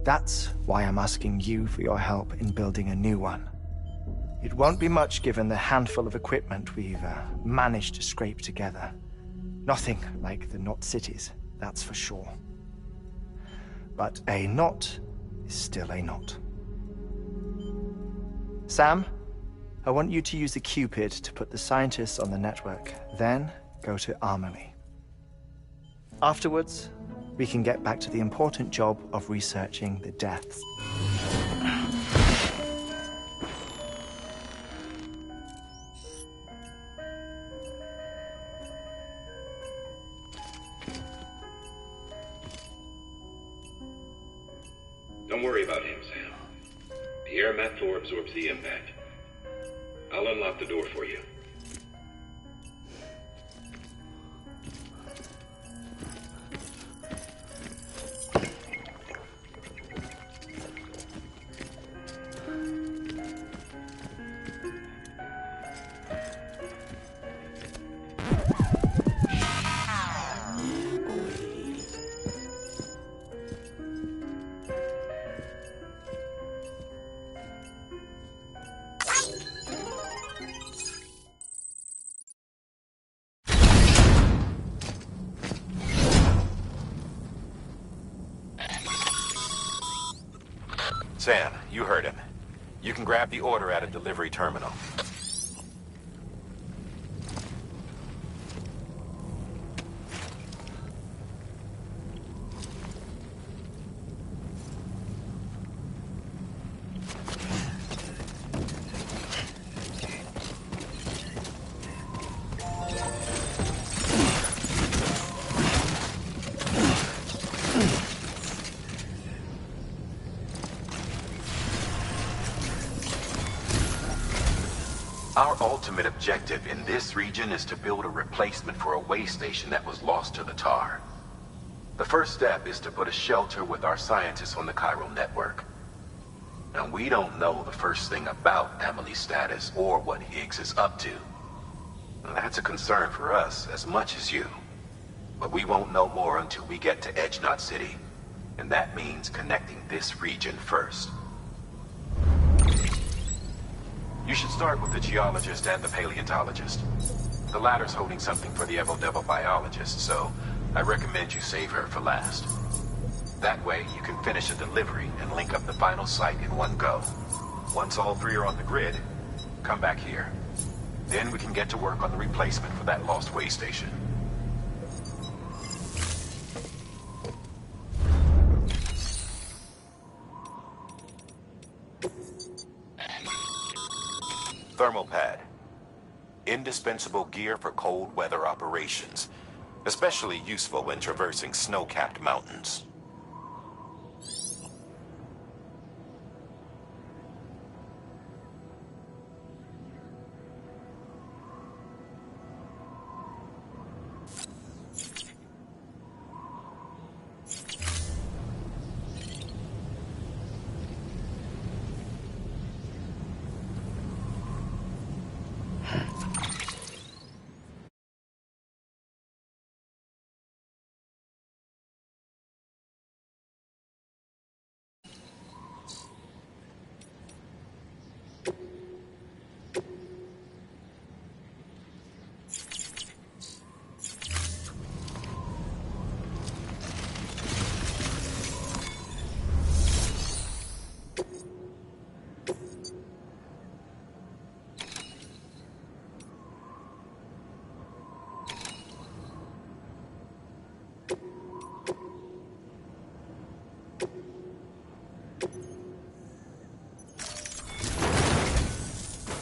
That's why I'm asking you for your help in building a new one. It won't be much given the handful of equipment we've managed to scrape together. Nothing like the knot cities, that's for sure. But a knot is still a knot. Sam, I want you to use the Cupid to put the scientists on the network, then go to Amelie. Afterwards, we can get back to the important job of researching the deaths.
Don't worry about him, Sam. The air mat floor absorbs the impact. I'll unlock the door for you. Sam, you heard him. You can grab the order at a delivery terminal. Our ultimate objective in this region is to build a replacement for a way station that was lost to the tar. The first step is to put a shelter with our scientists on the chiral network. Now, we don't know the first thing about Amelie's status or what Higgs is up to. That's a concern for us as much as you. But we won't know more until we get to Edge Knot City. And that means connecting this region first. You should start with the geologist and the paleontologist. The latter's holding something for the Evo Devil biologist, so I recommend you save her for last. That way, you can finish a delivery and link up the final site in one go. Once all three are on the grid, come back here. Then we can get to work on the replacement for that lost way station. Thermal pad. Indispensable gear for cold weather operations, especially useful when traversing snow-capped mountains.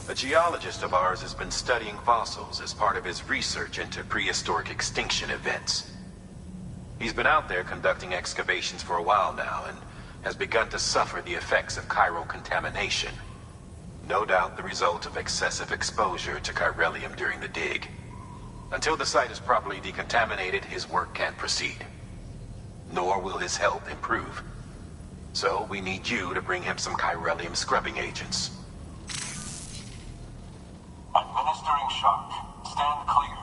A geologist of ours has been studying fossils as part of his research into prehistoric extinction events. He's been out there conducting excavations for a while now and has begun to suffer the effects of chiral contamination. No doubt the result of excessive exposure to chiralium during the dig. Until the site is properly decontaminated, his work can't proceed. Nor will his health improve. So we need you to bring him some chiralium scrubbing agents.
Administering shock. Stand clear.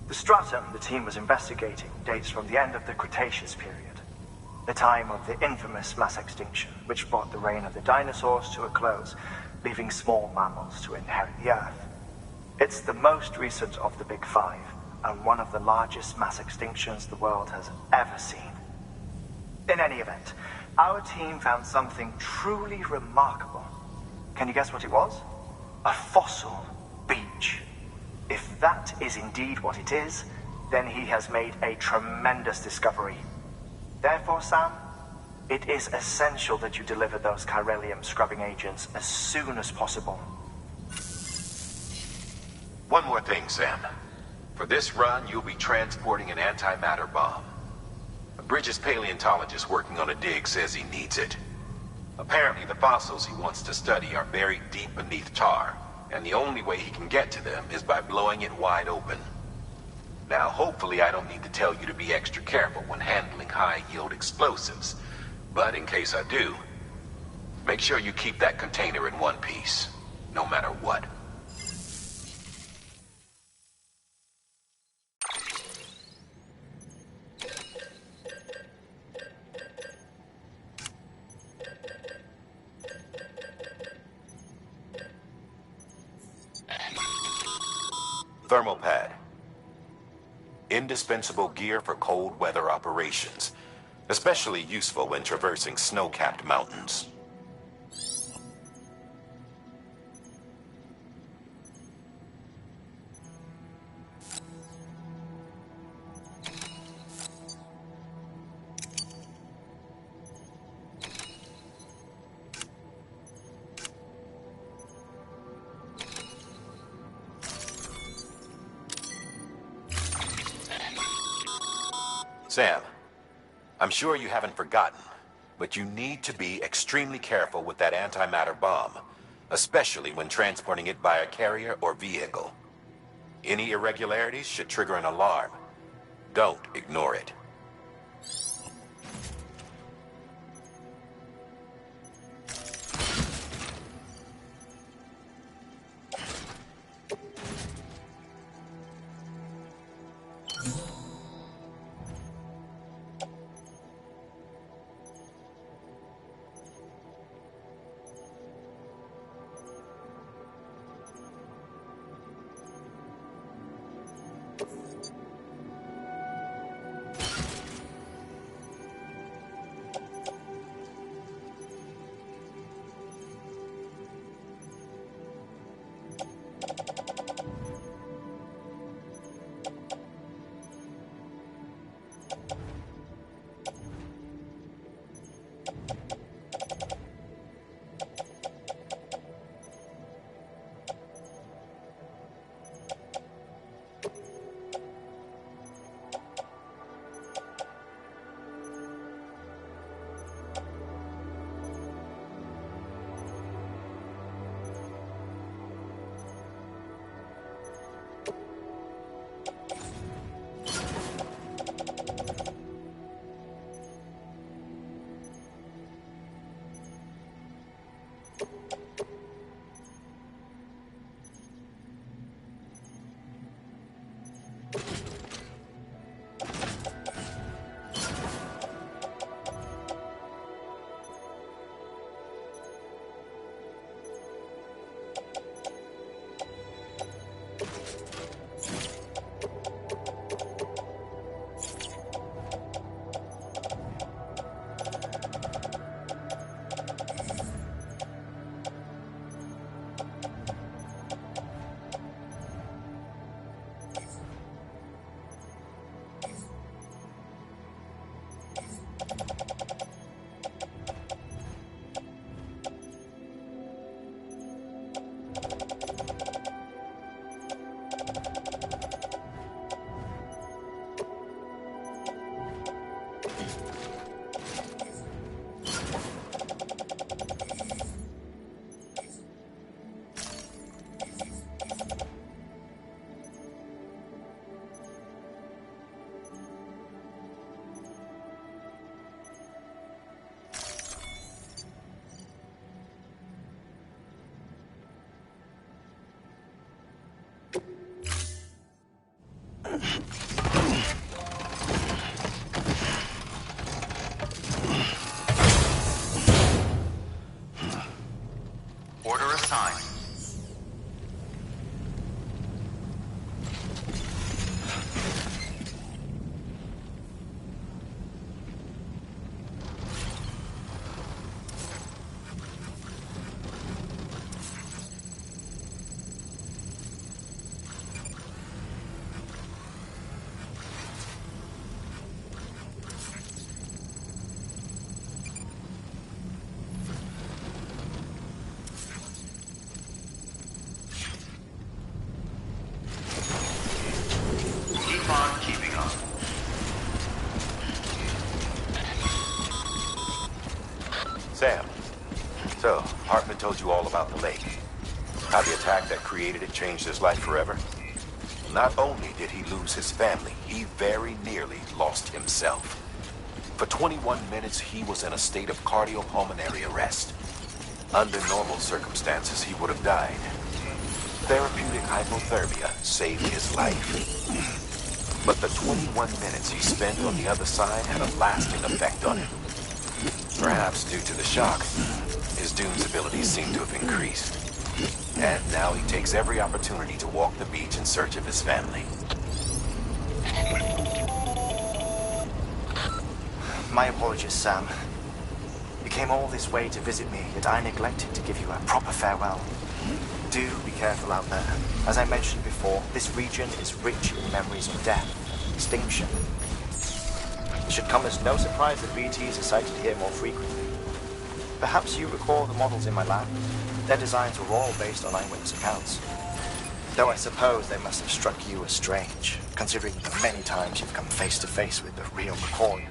The stratum the team was investigating dates from the end of the Cretaceous period, the time of the infamous mass extinction, which brought the reign of the dinosaurs to a close, leaving small mammals to inherit the Earth. It's the most recent of the Big Five, and one of the largest mass extinctions the world has ever seen. In any event, our team found something truly remarkable. Can you guess what it was? A fossil beach. If that is indeed what it is, then he has made a tremendous discovery. Therefore, Sam, it is essential that you deliver those chiralium scrubbing agents as soon as possible.
One more thing, Sam. For this run, you'll be transporting an antimatter bomb. Bridges' paleontologist working on a dig says he needs it. Apparently the fossils he wants to study are buried deep beneath tar, and the only way he can get to them is by blowing it wide open. Now, hopefully I don't need to tell you to be extra careful when handling high-yield explosives, but in case I do, make sure you keep that container in one piece, no matter what. Thermal pad. Indispensable gear for cold weather operations, especially useful when traversing snow-capped mountains. Sam, I'm sure you haven't forgotten, but you need to be extremely careful with that antimatter bomb, especially when transporting it by a carrier or vehicle. Any irregularities should trigger an alarm. Don't ignore it.
Order assigned. Keep on keeping on.
Sam, so Hartman told you all about the lake. How the attack that created it changed his life forever? Not only did he lose his family, he very nearly lost himself. For 21 minutes, he was in a state of cardiopulmonary arrest. Under normal circumstances, he would have died. Therapeutic hypothermia saved his life. But the 21 minutes he spent on the other side had a lasting effect on him. Perhaps due to the shock, his Doom's abilities seem to have increased. And now he takes every opportunity to walk the beach in search of his family.
My apologies, Sam. You came all this way to visit me, yet I neglected to give you a proper farewell. Do be careful out there. As I mentioned before, this region is rich in memories of death, extinction. It should come as no surprise that BTs are sighted here more frequently. Perhaps you recall the models in my lab? Their designs were all based on eyewitness accounts. Though I suppose they must have struck you as strange, considering the many times you've come face to face with the real McCoy.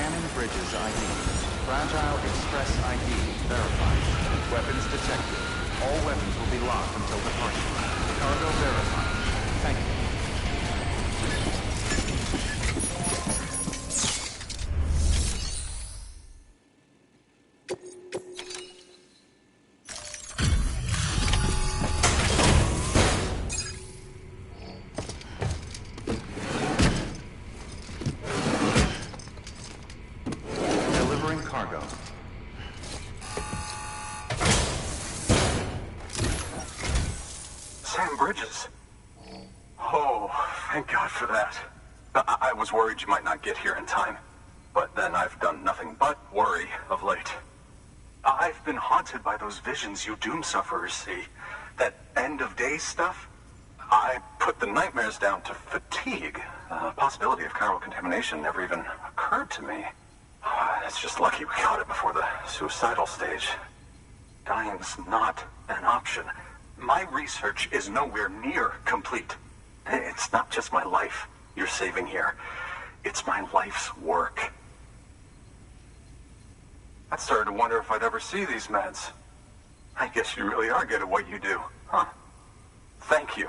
Scanning bridges ID. Fragile Express ID verified. Weapons detected. All weapons will be locked until departure. Cargo verified. Thank you. Cargo.
Sam Bridges. Oh, thank God for that. I was worried you might not get here in time. But then I've done nothing but worry of late. I've been haunted by those visions you doom sufferers see. That end of days stuff. I put the nightmares down to fatigue. The possibility of chiral contamination never even occurred to me. It's just lucky we got it before the suicidal stage. Dying's not an option. My research is nowhere near complete. It's not just my life you're saving here. It's my life's work. I started to wonder if I'd ever see these meds. I guess you really are good at what you do, huh? Thank you.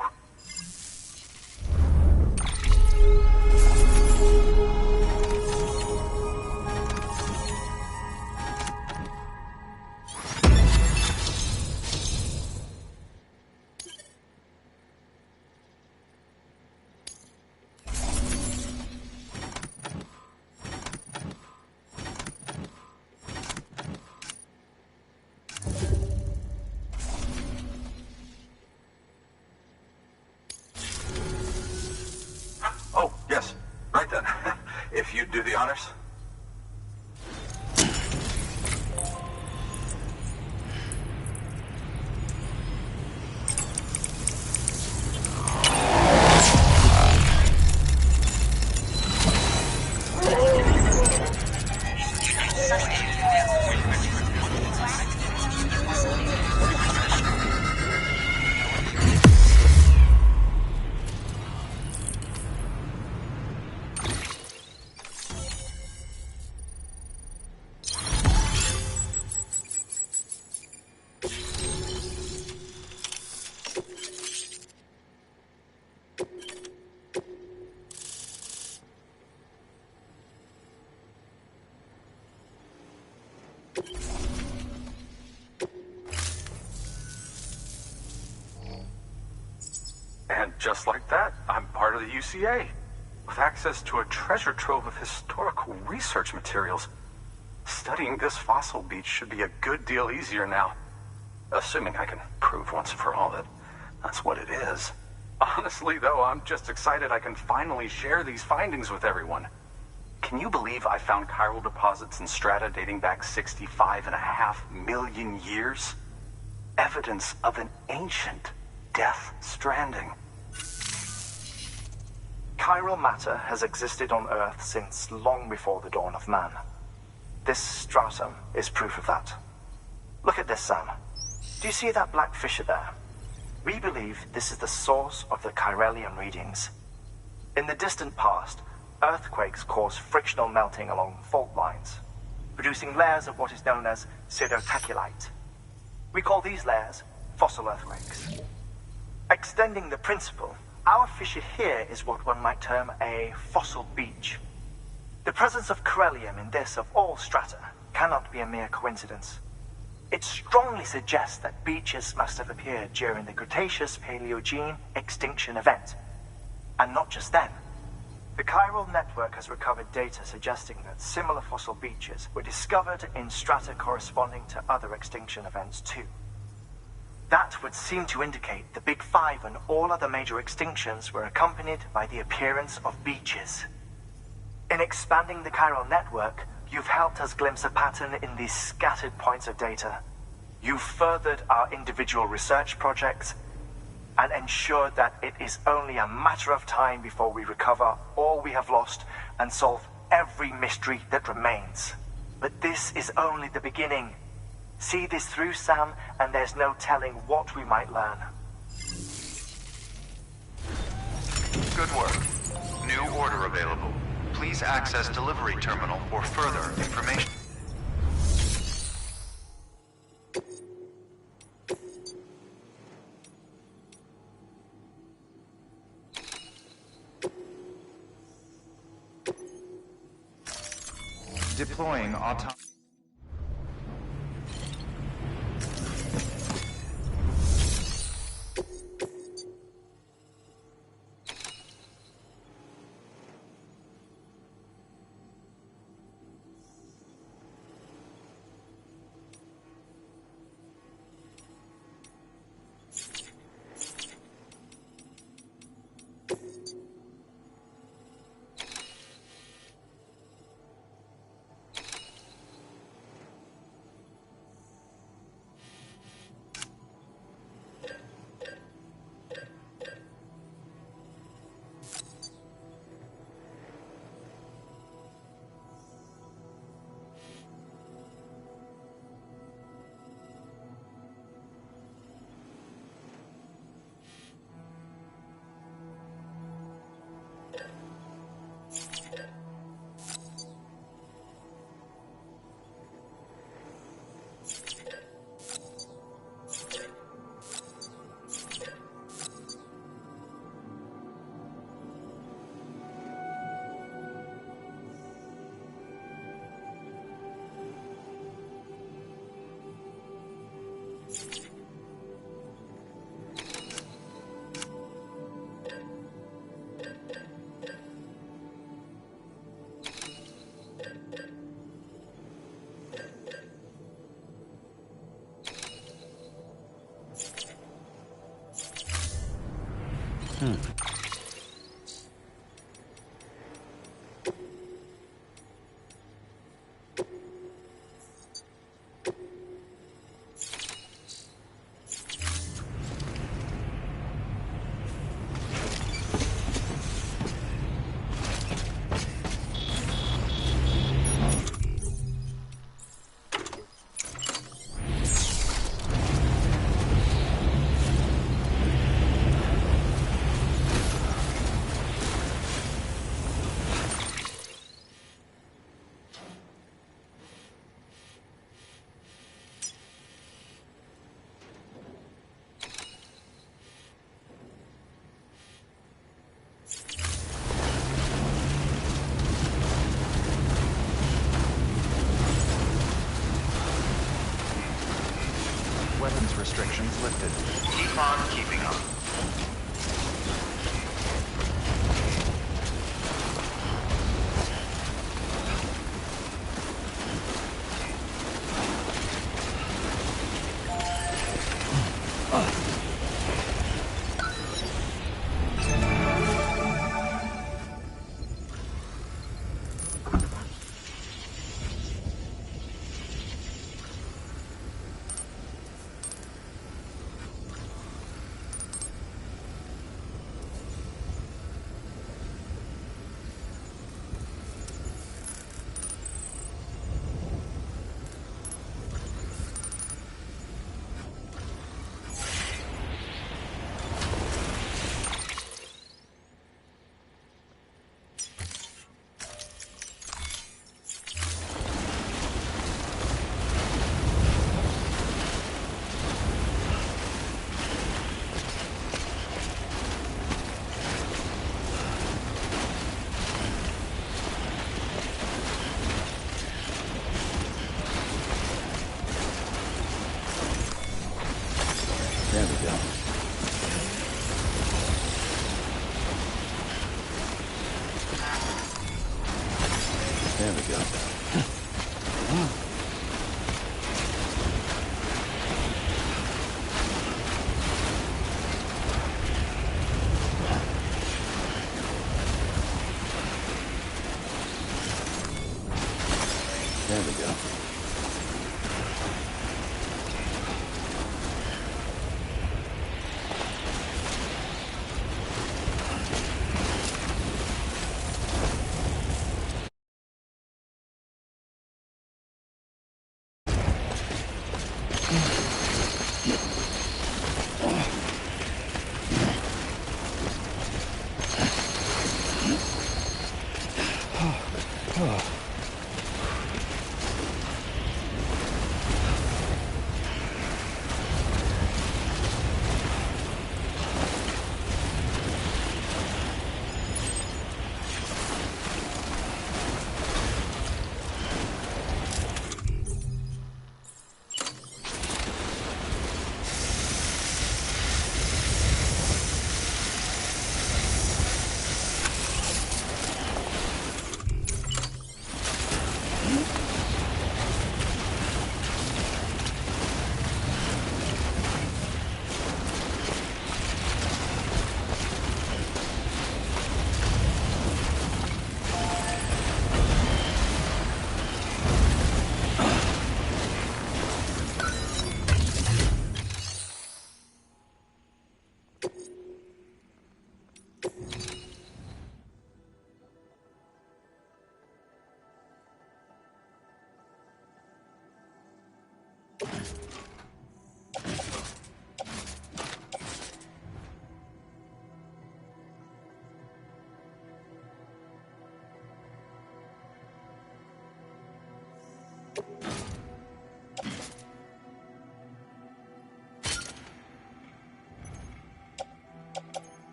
Oh, yes. Right then. If you'd do the honors. And just like that, I'm part of the UCA, with access to a treasure trove of historical research materials. Studying this fossil beach should be a good deal easier now, assuming I can prove once and for all that that's what it is. Honestly, though, I'm just excited I can finally share these findings with everyone. Can you believe I found chiral deposits in strata dating back 65.5 million years? Evidence of an ancient Death Stranding.
Chiral matter has existed on Earth since long before the dawn of man. This stratum is proof of that. Look at this, Sam. Do you see that black fissure there? We believe this is the source of the chiralium readings. In the distant past, earthquakes cause frictional melting along fault lines, producing layers of what is known as pseudotachylite. We call these layers fossil earthquakes. Extending the principle, our fissure here is what one might term a fossil beach. The presence of chiralium in this of all strata cannot be a mere coincidence. It strongly suggests that beaches must have appeared during the Cretaceous-Paleogene extinction event. And not just then. The chiral network has recovered data suggesting that similar fossil beaches were discovered in strata corresponding to other extinction events too. That would seem to indicate the Big Five and all other major extinctions were accompanied by the appearance of beaches. In expanding the chiral network, you've helped us glimpse a pattern in these scattered points of data. You've furthered our individual research projects and ensured that it is only a matter of time before we recover all we have lost and solve every mystery that remains. But this is only the beginning. See this through, Sam, and there's no telling what we might learn.
Good work. New order available. please access delivery terminal for further information. Deploying auto... Weapons restrictions lifted. Keep on keeping up.
There we go. There we go. There we go.